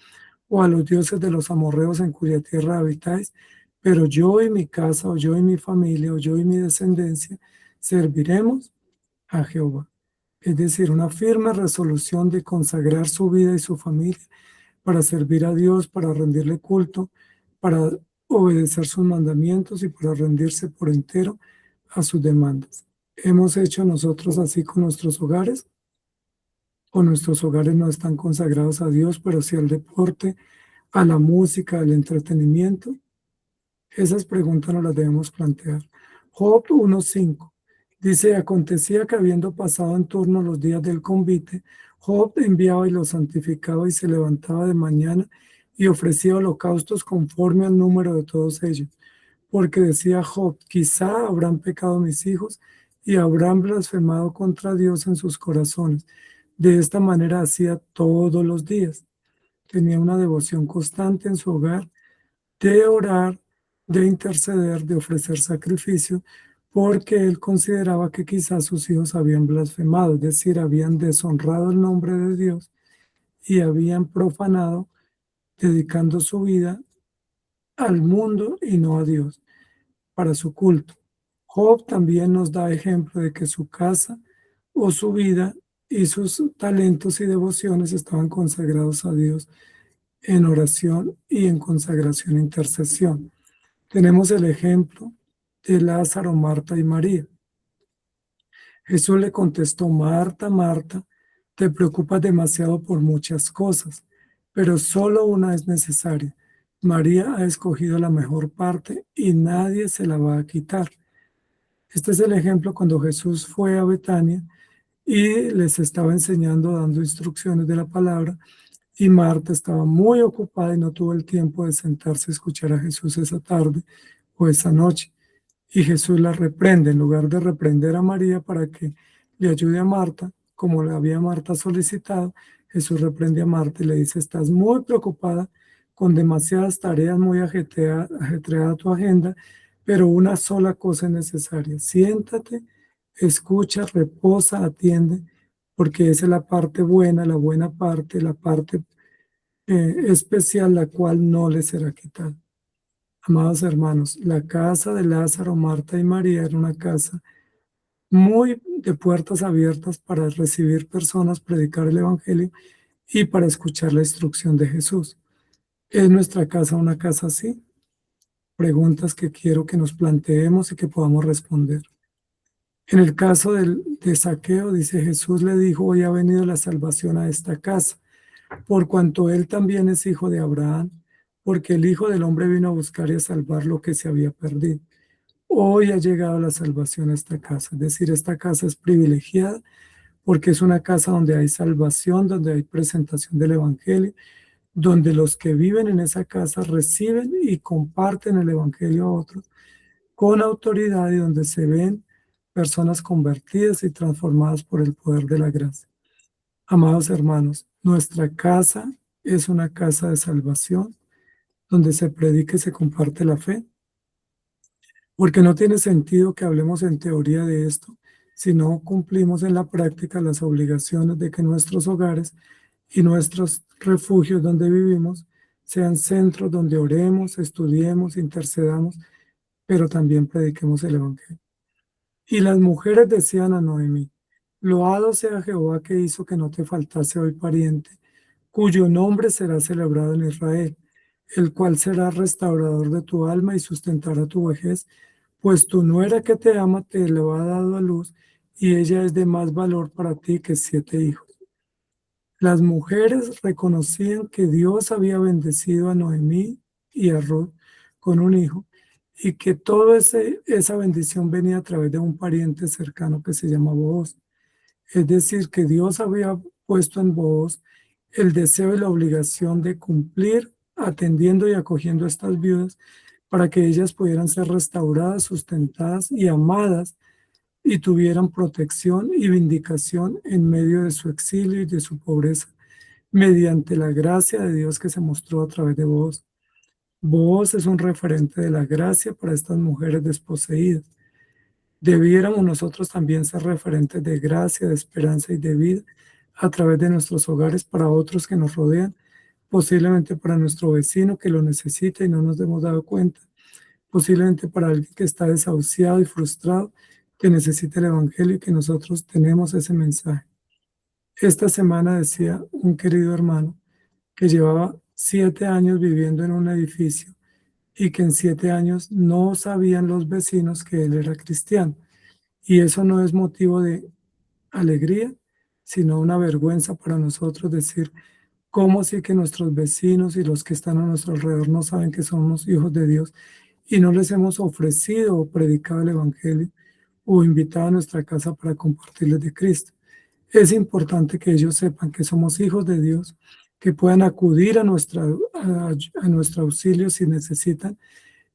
o a los dioses de los amorreos en cuya tierra habitáis, pero yo y mi casa, o yo y mi familia, o yo y mi descendencia, serviremos a Jehová. Es decir, una firme resolución de consagrar su vida y su familia para servir a Dios, para rendirle culto, para obedecer sus mandamientos y para rendirse por entero a sus demandas. ¿Hemos hecho nosotros así con nuestros hogares? ¿O nuestros hogares no están consagrados a Dios, pero sí al deporte, a la música, al entretenimiento? Esas preguntas nos las debemos plantear. Job 1:5 dice, acontecía que habiendo pasado en turno los días del convite, Job enviaba y los santificaba y se levantaba de mañana y ofrecía holocaustos conforme al número de todos ellos. Porque decía Job, quizá habrán pecado mis hijos y habrán blasfemado contra Dios en sus corazones. De esta manera hacía todos los días. Tenía una devoción constante en su hogar de orar, de interceder, de ofrecer sacrificio, porque él consideraba que quizás sus hijos habían blasfemado, es decir, habían deshonrado el nombre de Dios y habían profanado, dedicando su vida al mundo y no a Dios, para su culto. Job también nos da ejemplo de que su casa o su vida y sus talentos y devociones estaban consagrados a Dios en oración y en consagración e intercesión. Tenemos el ejemplo de Lázaro, Marta y María. Jesús le contestó, Marta, Marta, Te preocupas demasiado por muchas cosas, pero solo una es necesaria. María ha escogido la mejor parte y nadie se la va a quitar. Este es el ejemplo cuando Jesús fue a Betania y les estaba enseñando, dando instrucciones de la palabra, y Marta estaba muy ocupada y no tuvo el tiempo de sentarse a escuchar a Jesús esa tarde o esa noche. Y Jesús la reprende, en lugar de reprender a María para que le ayude a Marta, como le había Marta solicitado, Jesús reprende a Marta y le dice, estás muy preocupada con demasiadas tareas, muy ajetreada tu agenda, pero una sola cosa es necesaria. Siéntate, escucha, reposa, atiende, porque esa es la parte buena, la buena parte, la parte especial, la cual no le será quitada. Amados hermanos, la casa de Lázaro, Marta y María era una casa muy de puertas abiertas para recibir personas, predicar el Evangelio y para escuchar la instrucción de Jesús. ¿Es nuestra casa una casa así? Preguntas que quiero que nos planteemos y que podamos responder. En el caso de Zaqueo, dice Jesús le dijo, hoy ha venido la salvación a esta casa, por cuanto él también es hijo de Abraham, porque el Hijo del Hombre vino a buscar y a salvar lo que se había perdido. Hoy ha llegado la salvación a esta casa, es decir, esta casa es privilegiada porque es una casa donde hay salvación, donde hay presentación del Evangelio, donde los que viven en esa casa reciben y comparten el Evangelio a otros con autoridad y donde se ven personas convertidas y transformadas por el poder de la gracia. Amados hermanos, nuestra casa es una casa de salvación donde se predica y se comparte la fe, porque no tiene sentido que hablemos en teoría de esto si no cumplimos en la práctica las obligaciones de que nuestros hogares y nuestros refugios donde vivimos sean centros donde oremos, estudiemos, intercedamos, pero también prediquemos el Evangelio. Y las mujeres decían a Noemí, loado sea Jehová que hizo que no te faltase hoy pariente, cuyo nombre será celebrado en Israel, el cual será restaurador de tu alma y sustentará tu vejez, pues tu nuera que te ama te lo ha dado a luz, y ella es de más valor para ti que 7 hijos. Las mujeres reconocían que Dios había bendecido a Noemí y a Ruth con un hijo, y que toda esa bendición venía a través de un pariente cercano que se llama Booz. Es decir, que Dios había puesto en Booz el deseo y la obligación de cumplir atendiendo y acogiendo a estas viudas para que ellas pudieran ser restauradas, sustentadas y amadas y tuvieran protección y vindicación en medio de su exilio y de su pobreza, mediante la gracia de Dios que se mostró a través de Booz. Booz es un referente de la gracia para estas mujeres desposeídas. Debiéramos nosotros también ser referentes de gracia, de esperanza y de vida a través de nuestros hogares para otros que nos rodean, posiblemente para nuestro vecino que lo necesita y no nos hemos dado cuenta, posiblemente para alguien que está desahuciado y frustrado, que necesita el Evangelio y que nosotros tenemos ese mensaje. Esta semana decía un querido hermano que llevaba 7 años viviendo en un edificio y que en 7 años no sabían los vecinos que él era cristiano. Y eso no es motivo de alegría, sino una vergüenza para nosotros decir, ¿cómo sí que nuestros vecinos y los que están a nuestro alrededor no saben que somos hijos de Dios y no les hemos ofrecido o predicado el Evangelio o invitado a nuestra casa para compartirles de Cristo? Es importante que ellos sepan que somos hijos de Dios, que puedan acudir a nuestro auxilio si necesitan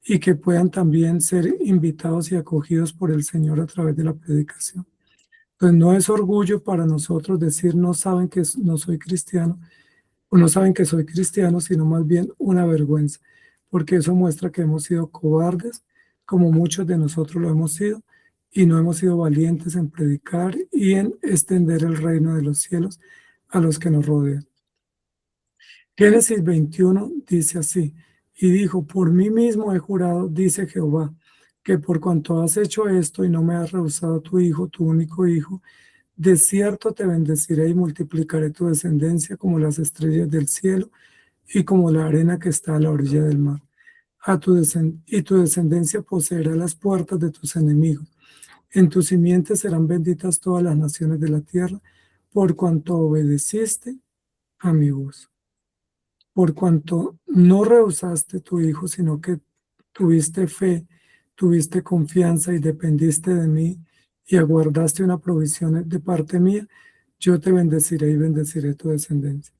y que puedan también ser invitados y acogidos por el Señor a través de la predicación. Entonces no es orgullo para nosotros decir no saben que no soy cristiano o no saben que soy cristiano, sino más bien una vergüenza, porque eso muestra que hemos sido cobardes, como muchos de nosotros lo hemos sido, y no hemos sido valientes en predicar y en extender el reino de los cielos a los que nos rodean. Génesis 21 dice así, y dijo, por mí mismo he jurado, dice Jehová, que por cuanto has hecho esto y no me has rehusado tu hijo, tu único hijo, de cierto te bendeciré y multiplicaré tu descendencia como las estrellas del cielo y como la arena que está a la orilla del mar. Y tu descendencia poseerá las puertas de tus enemigos. En tu simiente serán benditas todas las naciones de la tierra, por cuanto obedeciste a mi voz, por cuanto no rehusaste tu hijo, sino que tuviste fe, tuviste confianza y dependiste de mí y aguardaste una provisión de parte mía, yo te bendeciré y bendeciré tu descendencia.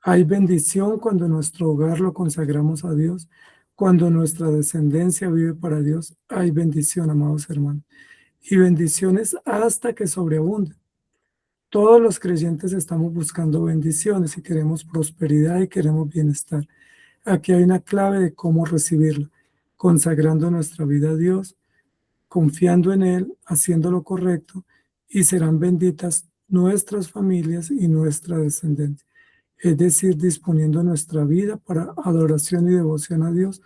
Hay bendición cuando nuestro hogar lo consagramos a Dios, cuando nuestra descendencia vive para Dios. Hay bendición, amados hermanos, y bendiciones hasta que sobreabunden. Todos los creyentes estamos buscando bendiciones y queremos prosperidad y queremos bienestar. Aquí hay una clave de cómo recibirla, consagrando nuestra vida a Dios, confiando en Él, haciendo lo correcto, y serán benditas nuestras familias y nuestra descendencia. Es decir, disponiendo nuestra vida para adoración y devoción a Dios.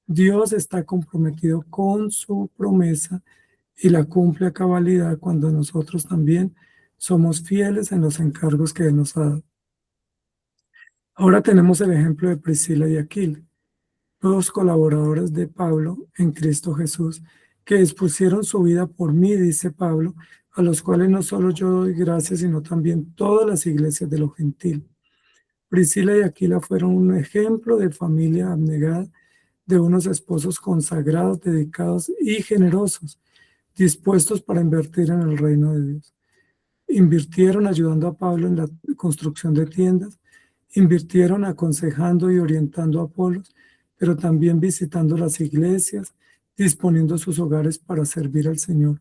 Dios está comprometido con su promesa y la cumple a cabalidad cuando nosotros también somos fieles en los encargos que Él nos ha dado. Ahora tenemos el ejemplo de Priscila y Aquila, dos colaboradores de Pablo en Cristo Jesús, que dispusieron su vida por mí, dice Pablo, a los cuales no solo yo doy gracias, sino también todas las iglesias de los gentiles. Priscila y Aquila fueron un ejemplo de familia abnegada, de unos esposos consagrados, dedicados y generosos, dispuestos para invertir en el reino de Dios. Invirtieron ayudando a Pablo en la construcción de tiendas, invirtieron aconsejando y orientando a Apolos, pero también visitando las iglesias, disponiendo sus hogares para servir al Señor.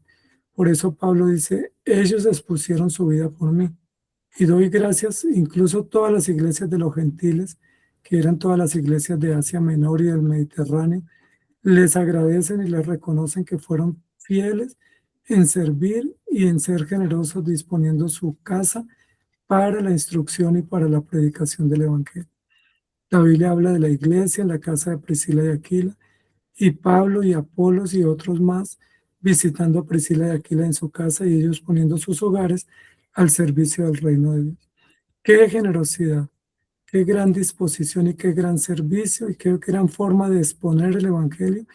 Por eso Pablo dice, ellos expusieron su vida por mí. Y doy gracias incluso a todas las iglesias de los gentiles, que eran todas las iglesias de Asia Menor y del Mediterráneo, les agradecen y les reconocen que fueron fieles en servir y en ser generosos disponiendo su casa para la instrucción y para la predicación del Evangelio. La Biblia habla de la iglesia en la casa de Priscila y Aquila, y Pablo y Apolos y otros más visitando a Priscila y Aquila en su casa y ellos poniendo sus hogares al servicio del reino de Dios. Qué generosidad, qué gran disposición y qué gran servicio y qué gran forma de exponer el Evangelio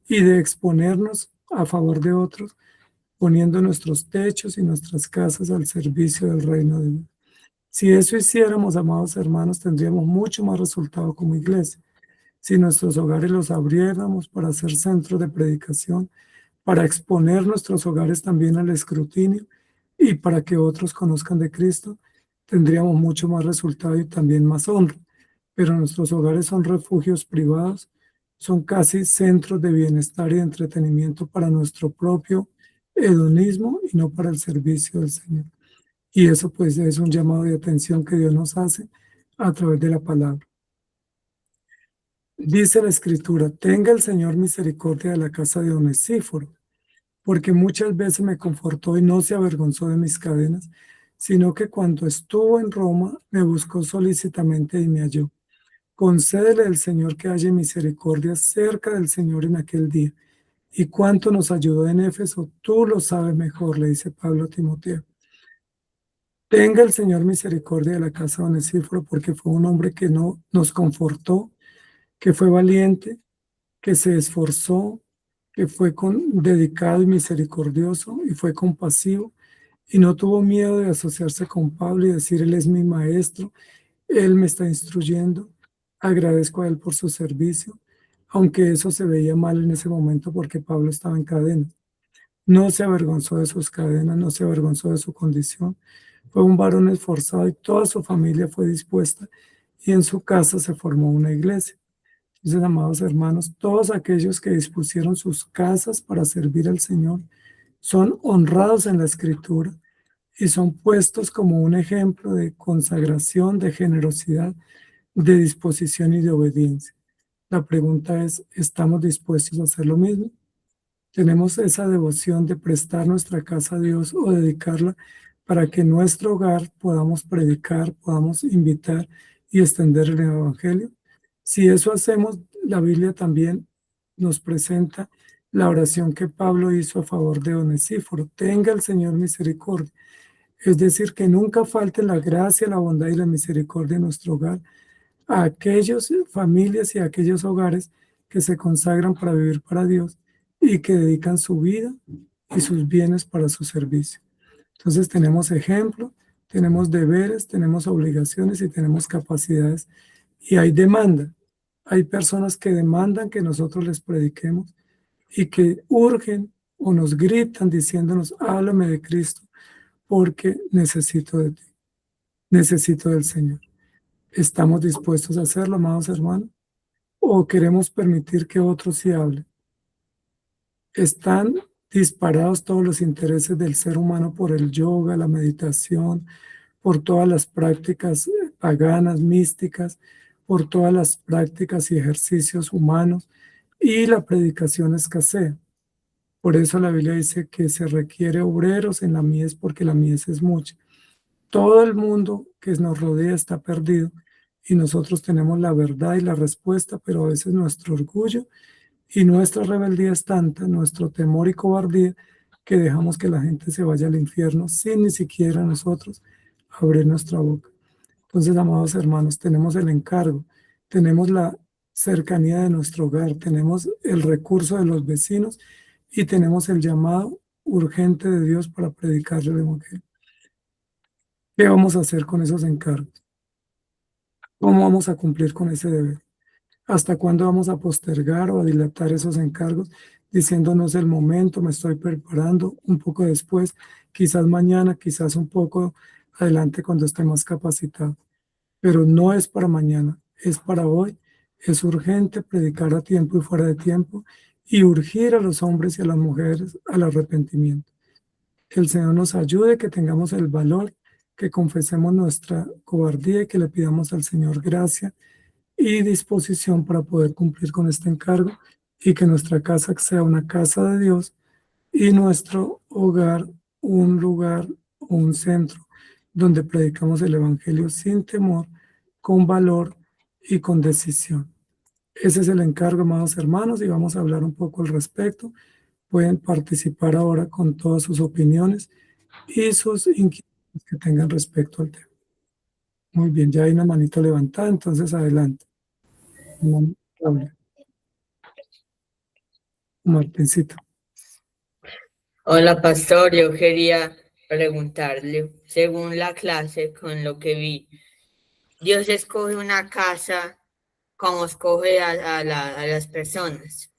y de exponernos a favor de otros, poniendo nuestros techos y nuestras casas al servicio del reino de Dios. Si eso hiciéramos, amados hermanos, tendríamos mucho más resultado como iglesia. Si nuestros hogares los abriéramos para ser centros de predicación, para exponer nuestros hogares también al escrutinio y para que otros conozcan de Cristo, tendríamos mucho más resultado y también más honra. Pero nuestros hogares son refugios privados, son casi centros de bienestar y de entretenimiento para nuestro propio hedonismo y no para el servicio del Señor. Y eso pues es un llamado de atención que Dios nos hace a través de la palabra. Dice la Escritura, tenga el Señor misericordia de la casa de Onesíforo, porque muchas veces me confortó y no se avergonzó de mis cadenas, sino que cuando estuvo en Roma me buscó solícitamente y me halló. Concédele al Señor que haya misericordia cerca del Señor en aquel día. Y cuánto nos ayudó en Éfeso, tú lo sabes mejor, le dice Pablo a Timoteo. Tenga el Señor misericordia de la casa de Onesíforo, porque fue un hombre que no nos confortó, que fue valiente, que se esforzó, que fue dedicado y misericordioso y fue compasivo y no tuvo miedo de asociarse con Pablo y decir, él es mi maestro, él me está instruyendo, agradezco a él por su servicio, aunque eso se veía mal en ese momento porque Pablo estaba en cadena. No se avergonzó de sus cadenas, no se avergonzó de su condición. Fue un varón esforzado y toda su familia fue dispuesta y en su casa se formó una iglesia. Entonces, amados hermanos, todos aquellos que dispusieron sus casas para servir al Señor son honrados en la Escritura y son puestos como un ejemplo de consagración, de generosidad, de disposición y de obediencia. La pregunta es, ¿estamos dispuestos a hacer lo mismo? ¿Tenemos esa devoción de prestar nuestra casa a Dios o dedicarla para que en nuestro hogar podamos predicar, podamos invitar y extender el Evangelio? Si eso hacemos, la Biblia también nos presenta la oración que Pablo hizo a favor de Onesíforo. Tenga el Señor misericordia. Es decir, que nunca falte la gracia, la bondad y la misericordia en nuestro hogar a aquellas familias y a aquellos hogares que se consagran para vivir para Dios y que dedican su vida y sus bienes para su servicio. Entonces tenemos ejemplo tenemos deberes, tenemos obligaciones y tenemos capacidades. Y hay demanda. Hay personas que demandan que nosotros les prediquemos y que urgen o nos gritan diciéndonos, háblame de Cristo, porque necesito de ti, necesito del Señor. ¿Estamos dispuestos a hacerlo, amados hermanos? ¿O queremos permitir que otros sí hablen? Están disparados todos los intereses del ser humano por el yoga, la meditación, por todas las prácticas paganas, místicas, por todas las prácticas y ejercicios humanos, y la predicación escasea. Por eso la Biblia dice que se requiere obreros en la mies porque la mies es mucha. Todo el mundo que nos rodea está perdido y nosotros tenemos la verdad y la respuesta, pero a veces nuestro orgullo y nuestra rebeldía es tanta, nuestro temor y cobardía, que dejamos que la gente se vaya al infierno sin ni siquiera nosotros abrir nuestra boca. Entonces, amados hermanos, tenemos el encargo, tenemos la cercanía de nuestro hogar, tenemos el recurso de los vecinos y tenemos el llamado urgente de Dios para predicarle el Evangelio. ¿Qué vamos a hacer con esos encargos? ¿Cómo vamos a cumplir con ese deber? ¿Hasta cuándo vamos a postergar o a dilatar esos encargos diciéndonos el momento, me estoy preparando un poco después, quizás mañana, quizás un poco adelante cuando esté más capacitado? Pero no es para mañana, es para hoy. Es urgente predicar a tiempo y fuera de tiempo y urgir a los hombres y a las mujeres al arrepentimiento. Que el Señor nos ayude, que tengamos el valor, que confesemos nuestra cobardía y que le pidamos al Señor gracia y disposición para poder cumplir con este encargo y que nuestra casa sea una casa de Dios y nuestro hogar un lugar o un centro donde predicamos el Evangelio sin temor, con valor y con decisión. Ese es el encargo, amados hermanos, y vamos a hablar un poco al respecto. Pueden participar ahora con todas sus opiniones y sus inquietudes que tengan respecto al tema. Muy bien, ya hay una manito levantada, entonces adelante. Claudia, Martincito. Hola, pastor. Yo quería preguntarle, según la clase, con lo que vi, Dios escoge una casa como escoge a las personas.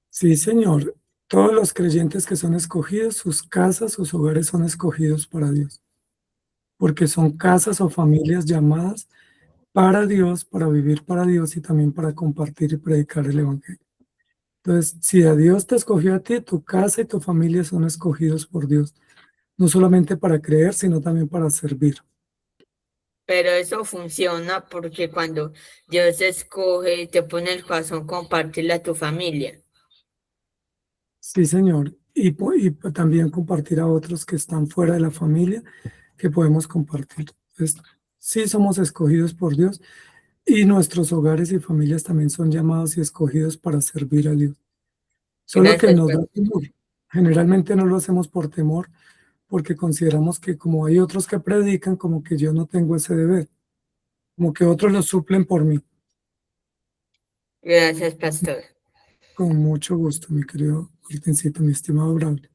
Sí, Señor. Todos los creyentes que son escogidos, sus casas, sus hogares son escogidos para Dios, porque son casas o familias llamadas para Dios, para vivir para Dios y también para compartir y predicar el Evangelio. Entonces, si a Dios te escogió a ti, tu casa y tu familia son escogidos por Dios, no solamente para creer, sino también para servir. Pero eso funciona porque cuando Dios escoge, te pone el corazón compartirle a tu familia. Sí, Señor. Y también compartir a otros que están fuera de la familia, que podemos compartir. Entonces, sí somos escogidos por Dios y nuestros hogares y familias también son llamados y escogidos para servir a Dios. Solo que Gracias, nos da pastor. temor. Generalmente no lo hacemos por temor, porque consideramos que como hay otros que predican, como que yo no tengo ese deber, como que otros lo suplen por mí. Gracias, pastor. Con mucho gusto, mi querido Martincito, mi estimado Braulio.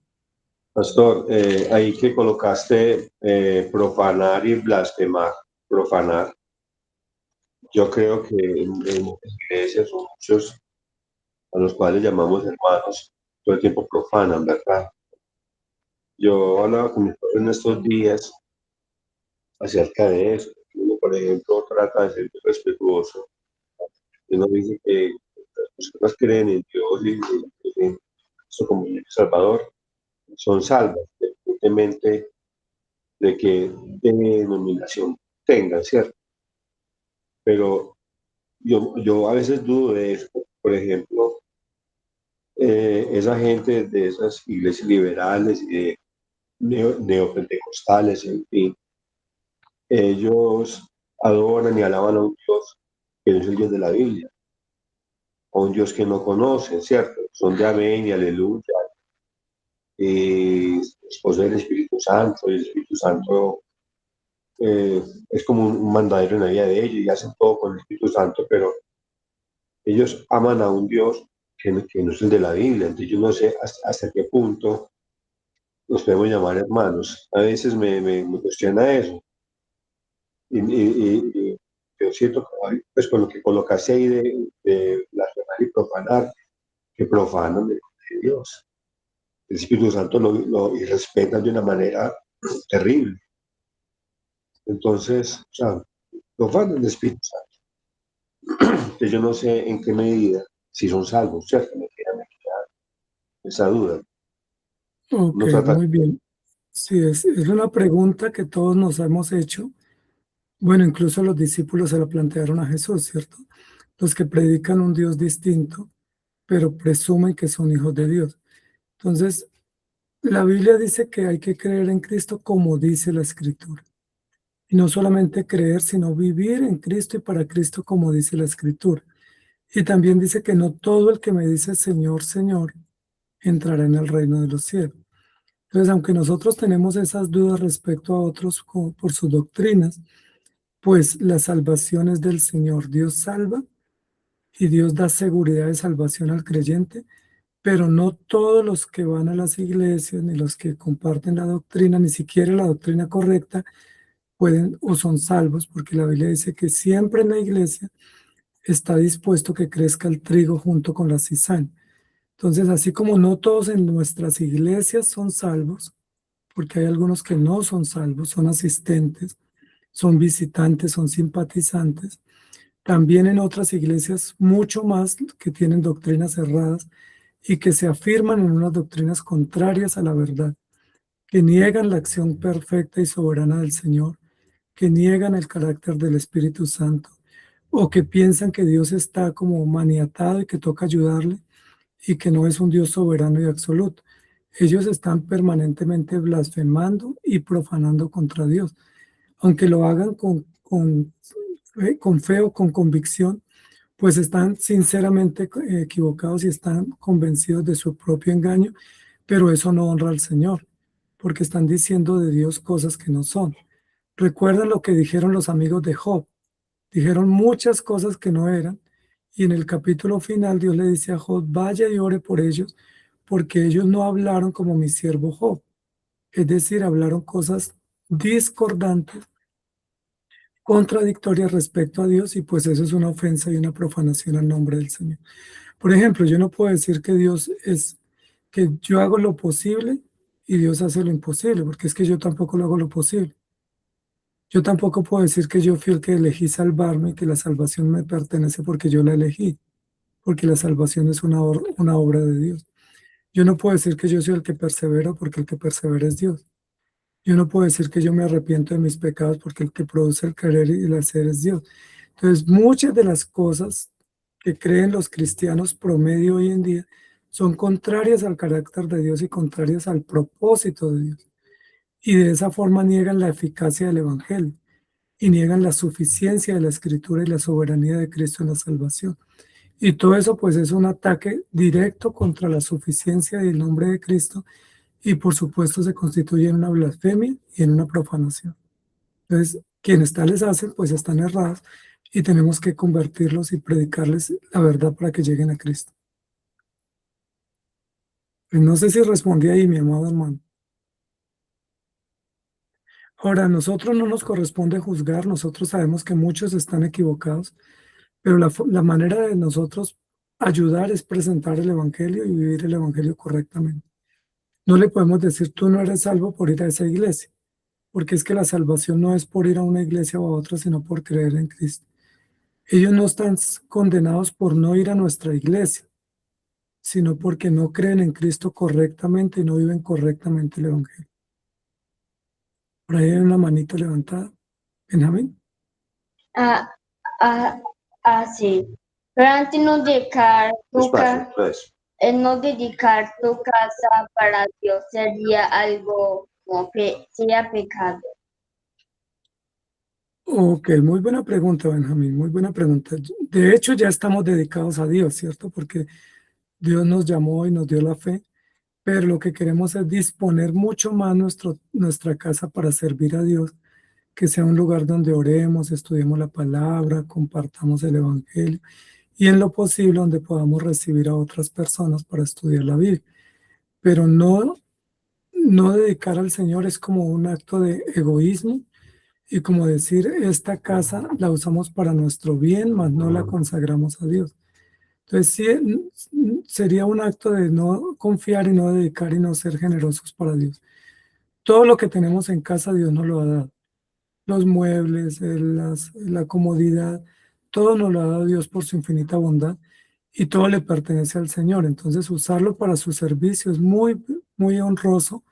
Pastor, ahí que colocaste profanar y blasfemar, profanar. Yo creo que en muchas iglesias son muchos a los cuales llamamos hermanos, todo el tiempo profanan, ¿verdad? Yo hablaba con mi padre en estos días acerca de eso. Uno, por ejemplo, trata de ser muy respetuoso. Uno dice que las personas creen en Dios y en Cristo como el Salvador, son salvas, independientemente de qué denominación tengan, ¿cierto? Pero yo a veces dudo de eso. Por ejemplo, esa gente de esas iglesias liberales y de neopentecostales, en fin, ellos adoran y alaban a un Dios que no es el Dios de la Biblia, a un Dios que no conocen, ¿cierto? Son de amén y aleluya, y poseen el Espíritu Santo, y el Espíritu Santo es como un mandadero en la vida de ellos y hacen todo con el Espíritu Santo, pero ellos aman a un Dios que no es el de la Biblia. Entonces yo no sé hasta qué punto nos podemos llamar hermanos. A veces me cuestiona eso. Y yo siento que, pues con lo que colocaste ahí de blasfemar y profanar, que profanan el nombre de Dios. El Espíritu Santo lo irrespetan de una manera terrible. Entonces, o sea, profanan el Espíritu Santo. Entonces yo no sé en qué medida, si son salvos, ¿cierto? Me queda esa duda. Ok, No trata. muy bien. Sí, es una pregunta que todos nos hemos hecho. Bueno, incluso los discípulos se la plantearon a Jesús, ¿cierto? Los que predican un Dios distinto, pero presumen que son hijos de Dios. Entonces, la Biblia dice que hay que creer en Cristo como dice la Escritura. Y no solamente creer, sino vivir en Cristo y para Cristo como dice la Escritura. Y también dice que no todo el que me dice Señor, Señor, entrará en el reino de los cielos. Entonces, aunque nosotros tenemos esas dudas respecto a otros por sus doctrinas, pues la salvación es del Señor. Dios salva y Dios da seguridad de salvación al creyente, pero no todos los que van a las iglesias, ni los que comparten la doctrina, ni siquiera la doctrina correcta, pueden o son salvos, porque la Biblia dice que siempre en la iglesia está dispuesto que crezca el trigo junto con la cizaña. Entonces, así como no todos en nuestras iglesias son salvos, porque hay algunos que no son salvos, son asistentes, son visitantes, son simpatizantes, también en otras iglesias mucho más que tienen doctrinas cerradas y que se afirman en unas doctrinas contrarias a la verdad, que niegan la acción perfecta y soberana del Señor, que niegan el carácter del Espíritu Santo, o que piensan que Dios está como maniatado y que toca ayudarle y que no es un Dios soberano y absoluto. Ellos están permanentemente blasfemando y profanando contra Dios, aunque lo hagan con fe o con convicción, pues están sinceramente equivocados y están convencidos de su propio engaño, pero eso no honra al Señor, porque están diciendo de Dios cosas que no son. Recuerda lo que dijeron los amigos de Job. Dijeron muchas cosas que no eran, y en el capítulo final Dios le dice a Job, vaya y ore por ellos, porque ellos no hablaron como mi siervo Job. Es decir, hablaron cosas discordantes, contradictorias respecto a Dios, y pues eso es una ofensa y una profanación al nombre del Señor. Por ejemplo, yo no puedo decir que Dios es, que yo hago lo posible y Dios hace lo imposible, porque es que yo tampoco lo hago lo posible. Yo tampoco puedo decir que yo fui el que elegí salvarme y que la salvación me pertenece porque yo la elegí, porque la salvación es una obra de Dios. Yo no puedo decir que yo soy el que persevera porque el que persevera es Dios. Yo no puedo decir que yo me arrepiento de mis pecados porque el que produce el querer y el hacer es Dios. Entonces, muchas de las cosas que creen los cristianos promedio hoy en día son contrarias al carácter de Dios y contrarias al propósito de Dios. Y de esa forma niegan la eficacia del Evangelio y niegan la suficiencia de la Escritura y la soberanía de Cristo en la salvación. Y todo eso pues es un ataque directo contra la suficiencia del nombre de Cristo y por supuesto se constituye en una blasfemia y en una profanación. Entonces, quienes tales hacen pues están errados y tenemos que convertirlos y predicarles la verdad para que lleguen a Cristo. Pues no sé si respondí ahí, mi amado hermano. Ahora, a nosotros no nos corresponde juzgar, nosotros sabemos que muchos están equivocados, pero la manera de nosotros ayudar es presentar el Evangelio y vivir el Evangelio correctamente. No le podemos decir, tú no eres salvo por ir a esa iglesia, porque es que la salvación no es por ir a una iglesia o a otra, sino por creer en Cristo. Ellos no están condenados por no ir a nuestra iglesia, sino porque no creen en Cristo correctamente y no viven correctamente el Evangelio. Por ahí hay una manito levantada. Benjamín. Ah, ah, sí. Pero antes no dedicar Despacio, pues. no dedicar tu casa para Dios sería algo como que sería pecado. Ok, muy buena pregunta, Benjamín, muy buena pregunta. De hecho, ya estamos dedicados a Dios, ¿cierto? Porque Dios nos llamó y nos dio la fe, pero lo que queremos es disponer mucho más nuestra casa para servir a Dios, que sea un lugar donde oremos, estudiemos la palabra, compartamos el Evangelio y en lo posible donde podamos recibir a otras personas para estudiar la Biblia. Pero no no dedicar al Señor es como un acto de egoísmo y como decir, esta casa la usamos para nuestro bien, mas no la consagramos a Dios. Entonces, sí, sería un acto de no confiar y no dedicar y no ser generosos para Dios. Todo lo que tenemos en casa, Dios nos lo ha dado. Los muebles, la comodidad, todo nos lo ha dado Dios por su infinita bondad y todo le pertenece al Señor. Entonces, usarlo para su servicio es muy, muy honroso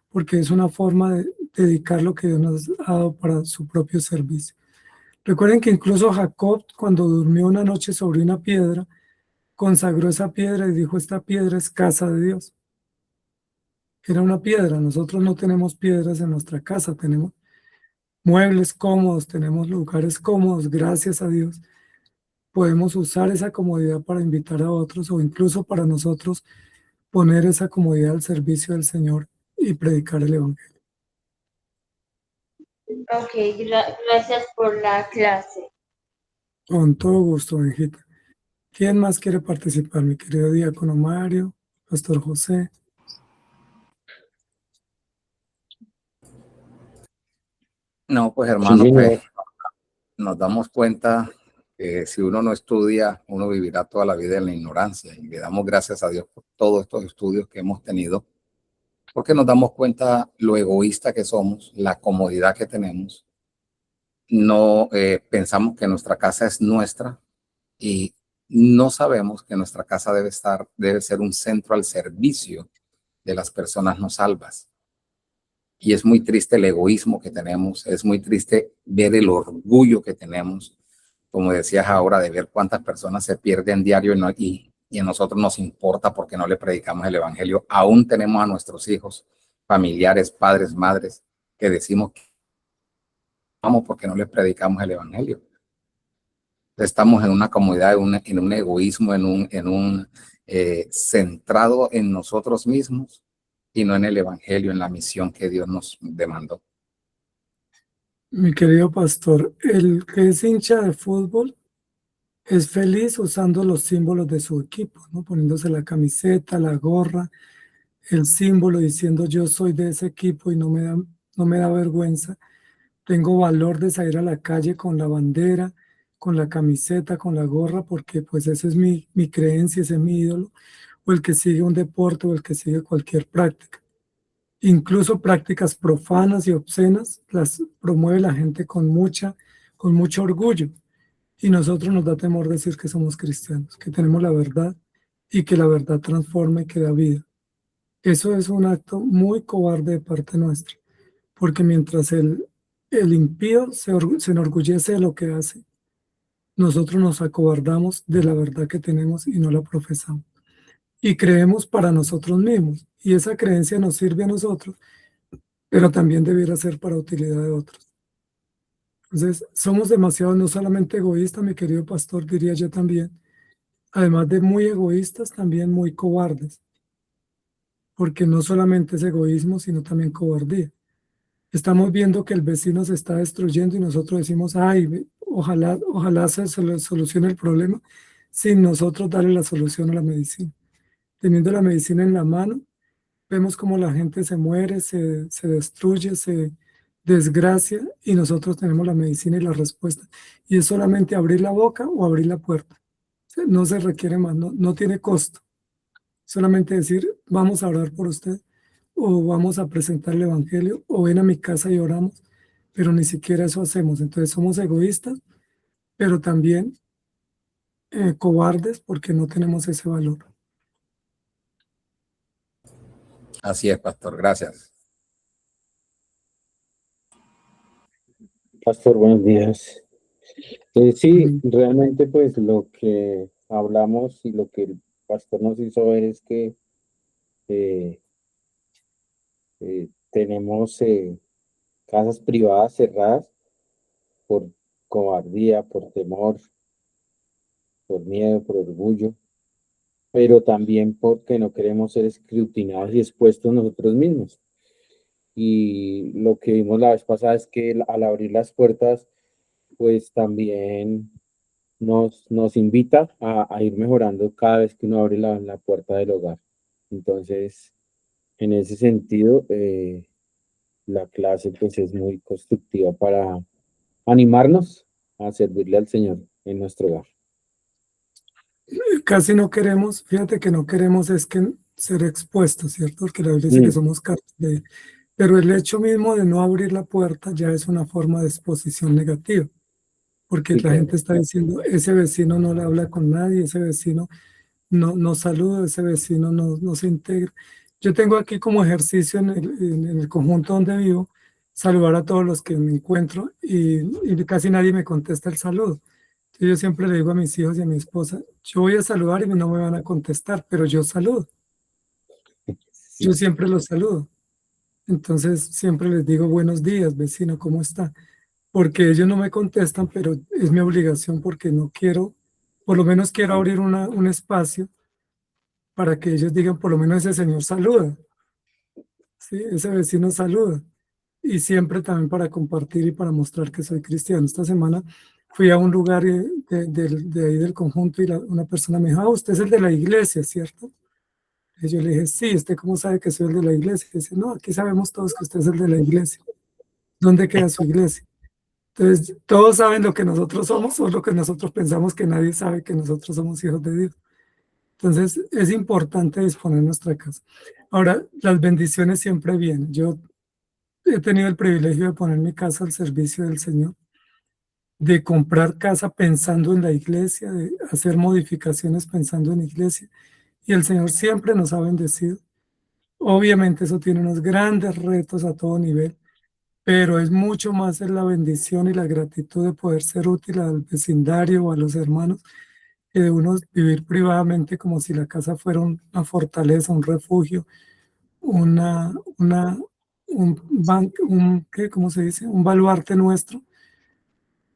porque es una forma de dedicar lo que Dios nos ha dado para su propio servicio. Recuerden que incluso Jacob, cuando durmió una noche sobre una piedra, consagró esa piedra y dijo, esta piedra es casa de Dios. Era una piedra, nosotros no tenemos piedras en nuestra casa, tenemos muebles cómodos, tenemos lugares cómodos, gracias a Dios. Podemos usar esa comodidad para invitar a otros o incluso para nosotros poner esa comodidad al servicio del Señor y predicar el Evangelio. Ok, gracias por la clase. Con todo gusto, Benjita. ¿Quién más quiere participar? Mi querido diácono Mario, Pastor José. No, pues Sí, hermano, pues señor. nos damos cuenta que si uno no estudia, uno vivirá toda la vida en la ignorancia. Y le damos gracias a Dios por todos estos estudios que hemos tenido, porque nos damos cuenta lo egoísta que somos, la comodidad que tenemos. No pensamos que nuestra casa es nuestra y no sabemos que nuestra casa debe ser un centro al servicio de las personas no salvas. Y es muy triste el egoísmo que tenemos, es muy triste ver el orgullo que tenemos, como decías ahora, de ver cuántas personas se pierden diario y a nosotros nos importa porque no le predicamos el evangelio. Aún tenemos a nuestros hijos, familiares, padres, madres, que decimos que vamos porque no les predicamos el evangelio. Estamos en una comodidad, en un egoísmo, centrado en nosotros mismos y no en el evangelio, en la misión que Dios nos demandó. Mi querido pastor, el que es hincha de fútbol es feliz usando los símbolos de su equipo, ¿no? Poniéndose la camiseta, la gorra, el símbolo, diciendo yo soy de ese equipo y no me da vergüenza. Tengo valor de salir a la calle con la bandera, con la camiseta, con la gorra, porque pues esa es mi creencia, ese es mi ídolo, o el que sigue un deporte o el que sigue cualquier práctica. Incluso prácticas profanas y obscenas las promueve la gente con mucho orgullo. Y nosotros nos da temor decir que somos cristianos, que tenemos la verdad y que la verdad transforma y que da vida. Eso es un acto muy cobarde de parte nuestra, porque mientras el impío se enorgullece de lo que hace, nosotros nos acobardamos de la verdad que tenemos y no la profesamos. Y creemos para nosotros mismos. Y esa creencia nos sirve a nosotros, pero también debiera ser para utilidad de otros. Entonces, somos demasiado, no solamente egoístas, mi querido pastor, diría yo también, además de muy egoístas, también muy cobardes, porque no solamente es egoísmo, sino también cobardía. Estamos viendo que el vecino se está destruyendo y nosotros decimos, ay, ojalá se solucione el problema sin nosotros darle la solución a la medicina. Teniendo la medicina en la mano, vemos como la gente se muere, se destruye, se desgracia y nosotros tenemos la medicina y la respuesta. Y es solamente abrir la boca o abrir la puerta. No se requiere más, no tiene costo. Solamente decir, vamos a orar por usted o vamos a presentar el Evangelio o ven a mi casa y oramos, pero ni siquiera eso hacemos. Entonces somos egoístas, pero también cobardes porque no tenemos ese valor. Así es, pastor, gracias. Pastor, buenos días. Sí, Amén. realmente pues lo que hablamos y lo que el pastor nos hizo ver es que eh, tenemos casas privadas cerradas por cobardía, por temor, por miedo, por orgullo, pero también porque no queremos ser escrutinados y expuestos nosotros mismos. Y lo que vimos la vez pasada es que al abrir las puertas, pues también nos invita a ir mejorando cada vez que uno abre la puerta del hogar. Entonces, En ese sentido, la clase pues es muy constructiva para animarnos a servirle al Señor en nuestro hogar. Casi no queremos, fíjate que no queremos es que ser expuestos, ¿cierto? Porque la Biblia dice que somos cartas de... Pero el hecho mismo de no abrir la puerta ya es una forma de exposición negativa, porque Sí, la claro. gente está diciendo, ese vecino no le habla con nadie, ese vecino no saluda, ese vecino no se integra. Yo tengo aquí como ejercicio en el conjunto donde vivo, saludar a todos los que me encuentro y casi nadie me contesta el saludo. Yo siempre le digo a mis hijos y a mi esposa, yo voy a saludar y no me van a contestar, pero yo saludo, yo Sí, siempre los saludo. Entonces siempre les digo buenos días, vecino, ¿cómo está? Porque ellos no me contestan, pero es mi obligación porque no quiero, por lo menos quiero abrir un espacio para que ellos digan, por lo menos ese señor saluda, ¿sí? Ese vecino saluda. Y siempre también para compartir y para mostrar que soy cristiano. Esta semana fui a un lugar de ahí del conjunto y una persona me dijo, ah, usted es el de la iglesia, ¿cierto? Y yo le dije, sí, ¿usted cómo sabe que soy el de la iglesia? Y dice, no, aquí sabemos todos que usted es el de la iglesia. ¿Dónde queda su iglesia? Entonces, todos saben lo que nosotros somos o lo que nosotros pensamos que nadie sabe que nosotros somos hijos de Dios. Entonces, es importante disponer nuestra casa. Ahora, las bendiciones siempre vienen. Yo he tenido el privilegio de poner mi casa al servicio del Señor, de comprar casa pensando en la iglesia, de hacer modificaciones pensando en la iglesia. Y el Señor siempre nos ha bendecido. Obviamente eso tiene unos grandes retos a todo nivel, pero es mucho más en la bendición y la gratitud de poder ser útil al vecindario o a los hermanos, que de uno vivir privadamente como si la casa fuera una fortaleza, un refugio, una, una, ¿qué? ¿Cómo se dice? Un baluarte nuestro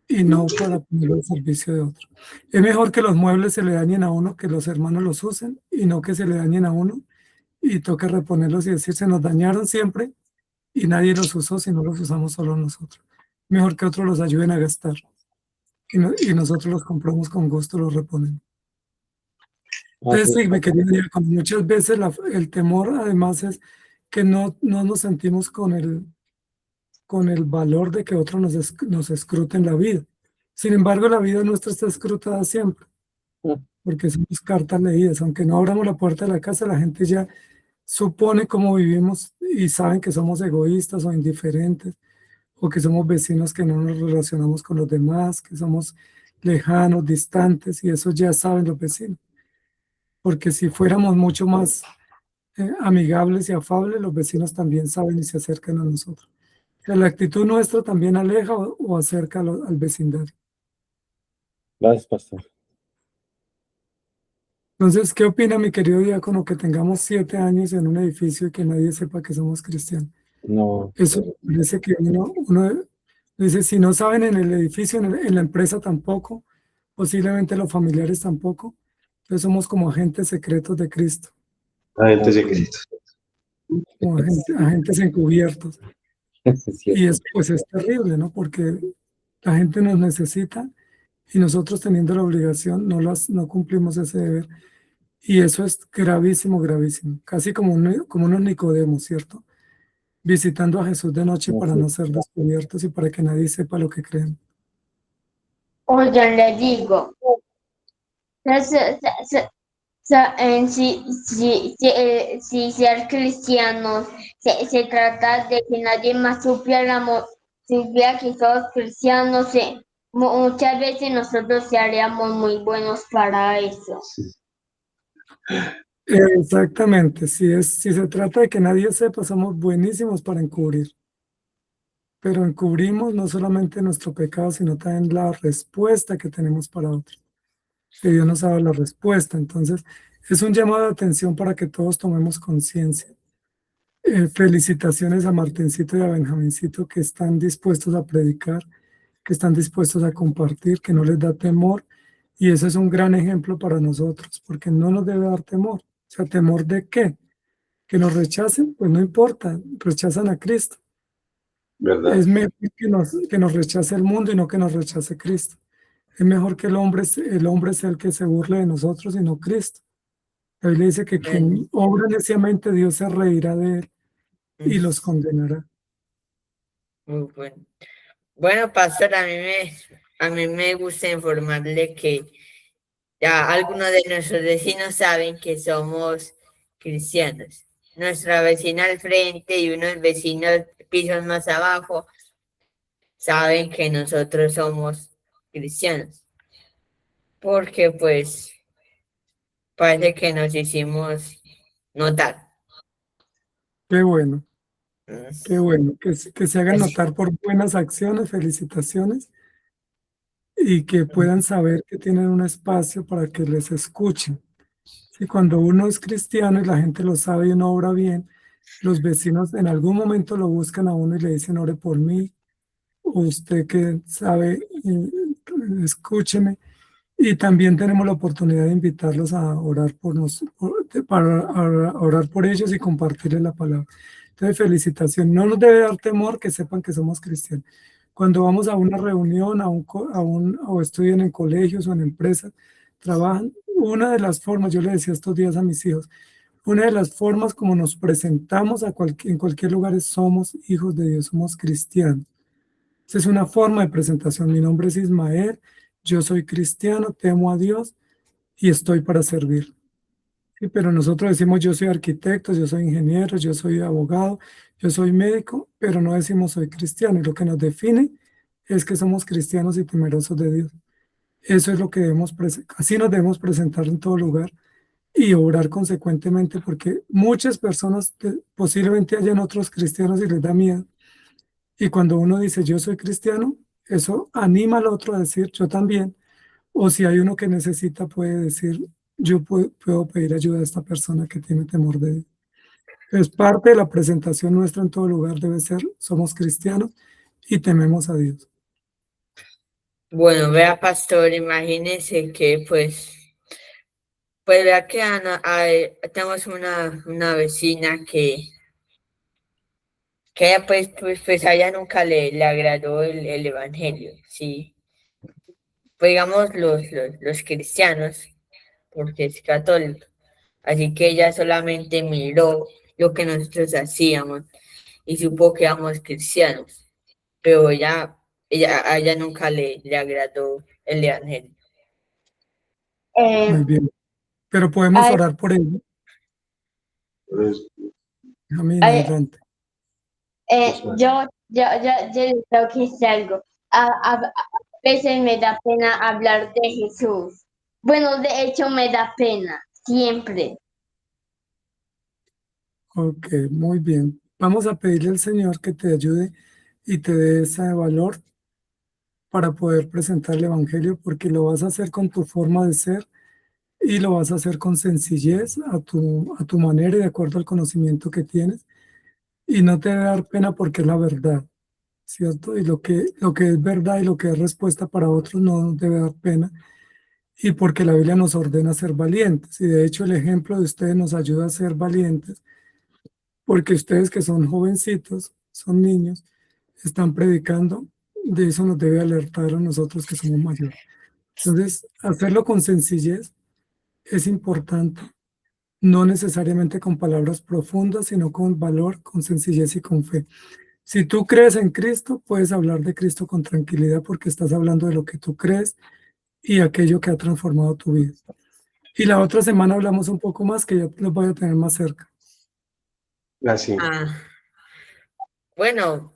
y no para ponerlo al servicio de otro. Es mejor que los muebles se le dañen a uno, que los hermanos los usen y no que se le dañen a uno y toque reponerlos y decir, se nos dañaron siempre y nadie los usó, si no los usamos solo nosotros. Mejor que otros los ayuden a gastar y nosotros los compramos con gusto, los reponemos. Entonces, Así sí, es, me quería decir, muchas veces el temor además es que no nos sentimos con el valor de que otros nos escruten la vida. Sin embargo, la vida nuestra está escrutada siempre, porque somos cartas leídas. Aunque no abramos la puerta de la casa, la gente ya supone cómo vivimos y saben que somos egoístas o indiferentes, o que somos vecinos que no nos relacionamos con los demás, que somos lejanos, distantes, y eso ya saben los vecinos. Porque si fuéramos mucho más amigables y afables, los vecinos también saben y se acercan a nosotros. O sea, la actitud nuestra también aleja o acerca al vecindario. gracias, pastor. Entonces, ¿qué opina mi querido diácono que tengamos 7 años en un edificio y que nadie sepa que somos cristianos? No, Eso me parece que uno dice, si no saben en el edificio, en la empresa tampoco, posiblemente los familiares tampoco, entonces somos como agentes secretos de Cristo, La gente así secreta. como agentes encubiertos. es Y cierto. eso pues es terrible, ¿no? Porque la gente nos necesita y nosotros teniendo la obligación no cumplimos ese deber. Y eso es gravísimo, gravísimo. Casi como unos Nicodemos, ¿cierto? Visitando a Jesús de noche para Así no es. ser descubiertos y para que nadie sepa lo que creen. Oigan, le digo, si ser cristianos se trata de que nadie más supiera que somos cristianos, muchas veces nosotros seríamos muy buenos para eso. Exactamente, si se trata de que nadie sepa, somos buenísimos para encubrir. Pero encubrimos no solamente nuestro pecado, sino también la respuesta que tenemos para otros. Que Dios nos ha dado la respuesta. Entonces, es un llamado de atención para que todos tomemos conciencia. Felicitaciones a Martincito y a Benjamincito que están dispuestos a predicar, que están dispuestos a compartir, que no les da temor. Y eso es un gran ejemplo para nosotros, porque no nos debe dar temor. O sea, ¿temor de qué? Que nos rechacen, pues no importa, rechazan a Cristo. ¿Verdad? Es mejor que nos rechace el mundo y no que nos rechace Cristo. Es mejor que el hombre sea el que se burle de nosotros y no Cristo. La Biblia dice que quien obra neciamente, Dios se reirá de él y los Mm, condenará. muy bueno. Bueno, pastor, a mí me gusta informarle que ya algunos de nuestros vecinos saben que somos cristianos. Nuestra vecina al frente y unos vecinos pisos más abajo saben que nosotros somos cristianos, porque pues parece que nos hicimos notar. Qué bueno, qué Mm, bueno. Que se hagan así. notar por buenas acciones, felicitaciones, y que puedan saber que tienen un espacio para que les escuchen. Sí, cuando uno es cristiano y la gente lo sabe y uno obra bien, los vecinos en algún momento lo buscan a uno y le dicen, ore por mí, o usted que sabe, escúcheme. Y también tenemos la oportunidad de invitarlos a orar para orar por ellos y compartirles la palabra. Entonces, felicitación. No nos debe dar temor que sepan que somos cristianos. Cuando vamos a una reunión, o estudian en colegios o en empresas, trabajan, una de las formas, yo le decía estos días a mis hijos, una de las formas como nos presentamos en cualquier lugar es somos hijos de Dios, somos cristianos. Esa es una forma de presentación. Mi nombre es Ismael, yo soy cristiano, temo a Dios y estoy para servir. Sí, pero nosotros decimos yo soy arquitecto, yo soy ingeniero, yo soy abogado, yo soy médico, pero no decimos soy cristiano. Y lo que nos define es que somos cristianos y temerosos de Dios. Eso es lo que así nos debemos presentar en todo lugar y obrar consecuentemente, porque muchas personas posiblemente hayan otros cristianos y les da miedo. Y cuando uno dice yo soy cristiano, eso anima al otro a decir yo también. O si hay uno que necesita, puede decir yo puedo pedir ayuda a esta persona que tiene temor de Dios. Entonces, parte de la presentación nuestra en todo lugar debe ser somos cristianos y tememos a Dios. Bueno, vea, pastor, imagínese que pues vea que tenemos una vecina que ella pues a ella nunca le agradó el evangelio, sí. Pues digamos los cristianos, porque es católico. Así que ella solamente miró lo que nosotros hacíamos y supo que éramos cristianos, pero a ella nunca le agradó el evangelio. Muy Eh, bien. Pero podemos ay, orar por ello. Entonces, Amén, ay, adelante. Ismael, yo les tengo que decir algo. A veces me da pena hablar de Jesús. Bueno, de hecho me da pena, siempre. Ok, muy bien. Vamos a pedirle al Señor que te ayude y te dé ese valor para poder presentar el Evangelio, porque lo vas a hacer con tu forma de ser y lo vas a hacer con sencillez, a tu manera y de acuerdo al conocimiento que tienes. Y no te debe dar pena porque es la verdad, ¿cierto? Y lo que es verdad y lo que es respuesta para otros no nos debe dar pena. Y porque la Biblia nos ordena ser valientes. Y de hecho el ejemplo de ustedes nos ayuda a ser valientes, porque ustedes que son jovencitos, son niños, están predicando, de eso nos debe alertar a nosotros que somos mayores. Entonces, hacerlo con sencillez es importante, no necesariamente con palabras profundas, sino con valor, con sencillez y con fe. Si tú crees en Cristo, puedes hablar de Cristo con tranquilidad porque estás hablando de lo que tú crees y aquello que ha transformado tu vida. Y la otra semana hablamos un poco más, que ya los voy a tener más cerca. así. Ah, bueno,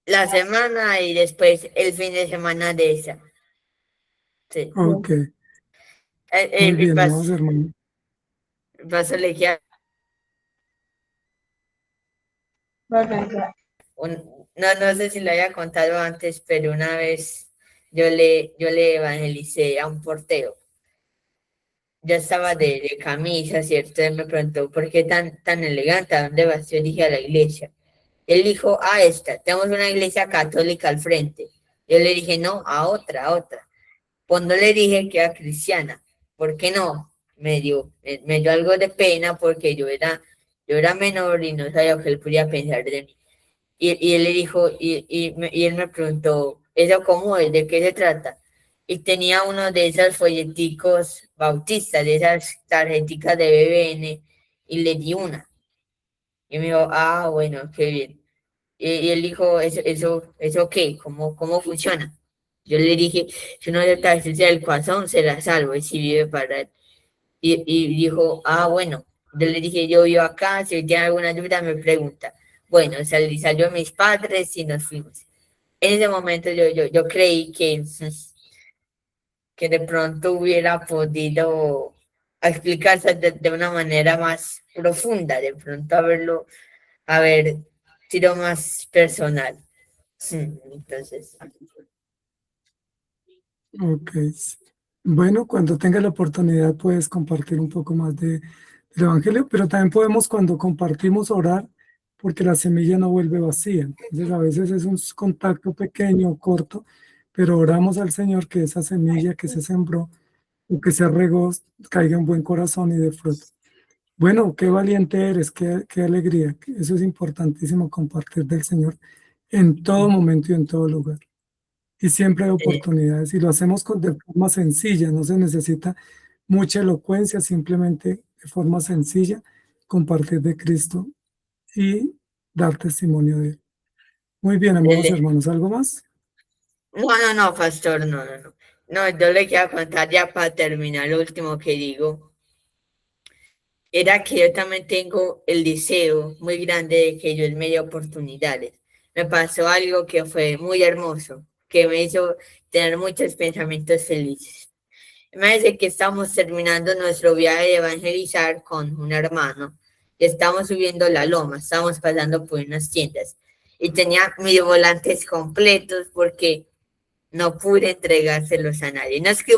la semana y después el fin de semana de esa. Sí. Ok, muy El bien, amados hermanos. paso le queda no sé si lo había contado antes, pero una vez yo le evangelicé a un portero. Yo estaba de camisa, ¿cierto? Él me preguntó, ¿por qué tan elegante? ¿A dónde vas? Yo dije a la iglesia. Él dijo, a esta, tenemos una iglesia católica al frente. Yo le dije, no, a otra, a otra. Cuando le dije que era cristiana, ¿por qué no? Me dio algo de pena porque yo era menor y no sabía lo que él podía pensar de mí. Y él le dijo, y él me preguntó, ¿eso cómo es? ¿De qué se trata? y tenía uno de esos folleticos bautistas, de esas tarjeticas de BBN, y le di una. Y me dijo, ah, bueno, qué bien. Y él dijo, ¿eso qué? ¿Cómo funciona? Yo le dije, si uno le tarjeta del corazón, será salvo, y si vive para él. Y dijo, ah, bueno. Yo le dije, yo vivo acá, si tiene alguna duda me pregunta. Bueno, salió mis padres y nos fuimos. En ese momento yo creí que de pronto hubiera podido explicarse de una manera más profunda, de pronto haber sido más personal. Entonces, Ok. Sí. Bueno, cuando tenga la oportunidad puedes compartir un poco más del Evangelio, pero también podemos cuando compartimos orar, porque la semilla no vuelve vacía. Entonces a veces es un contacto pequeño, corto, pero oramos al Señor que esa semilla que se sembró o que se regó caiga en buen corazón y de fruto. Bueno, qué valiente eres, qué alegría. Eso es importantísimo compartir del Señor en todo momento y en todo lugar. Y siempre hay oportunidades y lo hacemos de forma sencilla, no se necesita mucha elocuencia, simplemente de forma sencilla compartir de Cristo y dar testimonio de él. Muy bien, amados hermanos, ¿algo más? no, pastor, no. No, yo le quiero contar ya para terminar lo último que digo. Era que yo también tengo el deseo muy grande de que Dios me dé oportunidades. Me pasó algo que fue muy hermoso, que me hizo tener muchos pensamientos felices. Me dice que estamos terminando nuestro viaje de evangelizar con un hermano. Estamos subiendo la loma, estamos pasando por unas tiendas y tenía mis volantes completos porque no pude entregárselos a nadie. No es que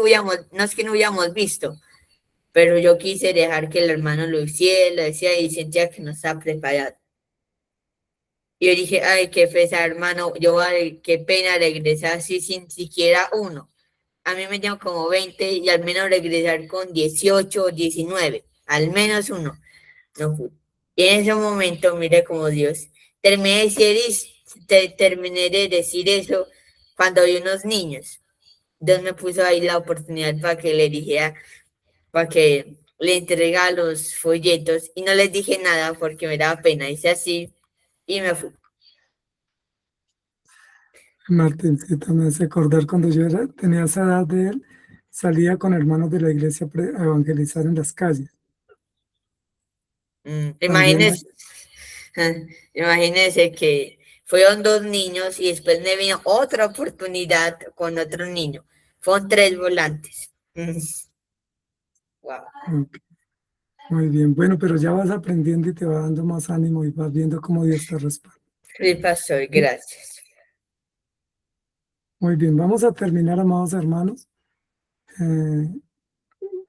no hubiéramos visto, pero yo quise dejar que el hermano lo hiciera, lo decía y sentía que no estaba preparado. Y yo dije, ay, qué pesar, hermano, ay, qué pena regresar así sin siquiera uno. A mí me dio como 20 y al menos regresar con 18 o 19, al menos uno. No pude. Y en ese momento, mire como Dios, terminé de decir eso cuando vi unos niños. Dios me puso ahí la oportunidad para que le dijera, para que le entregara los folletos y no les dije nada porque me daba pena. Hice así y me fui. Martincito me hace acordar cuando tenía esa edad de él, salía con hermanos de la iglesia a evangelizar en las calles. También Imagínese, imagínese que fueron dos niños y después me vino otra oportunidad con otro niño. Fueron 3 volantes. Wow. ok, muy bien, bueno, pero ya vas aprendiendo y te va dando más ánimo y vas viendo cómo Dios te respalda. Sí, pastor, gracias. Muy bien, vamos a terminar, amados hermanos.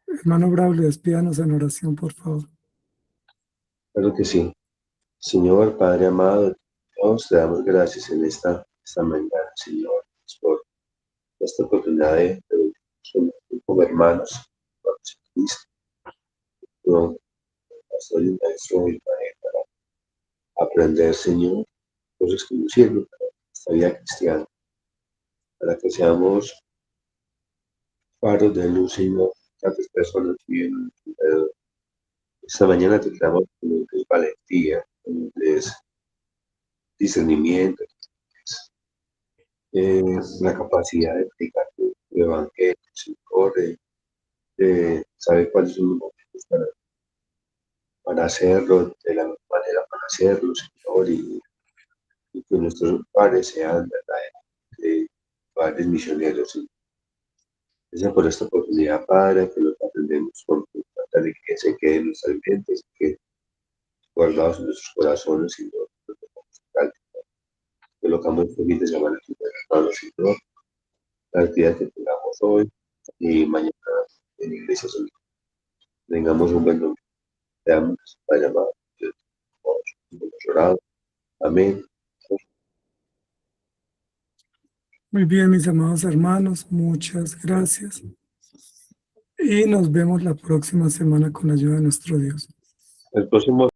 Hermano Braulio, despídanos en oración, por favor. Claro que sí. Señor, Padre amado, Dios, te damos gracias en esta mañana, Señor, por esta oportunidad de como hermanos, hermanos en Cristo. Yo soy un maestro y para aprender, Señor, cosas que nos sirven para esta vida cristiana, para que seamos faros de luz, Señor, tantas personas viven alrededor. Esta mañana te damos valentía, discernimiento, la capacidad de explicar tu evangelio, Señor, de saber cuáles son los momentos para hacerlo, de la mejor manera para hacerlo, Señor, y que nuestros padres sean verdaderamente padres misioneros. Señor. Gracias por esta oportunidad, Padre, que lo que aprendemos por tu santa iglesia, que quede en nuestras mentes, que guardados en nuestros corazones, Señor, que lo que hagamos este fin de semana, Señor, la actividad que tengamos hoy y mañana en la iglesia, Señor. Tengamos un buen domingo. Te damos la llamada. Hemos orado. Amén. Muy bien, mis amados hermanos, muchas gracias. Y nos vemos la próxima semana con la ayuda de nuestro Dios. El próximo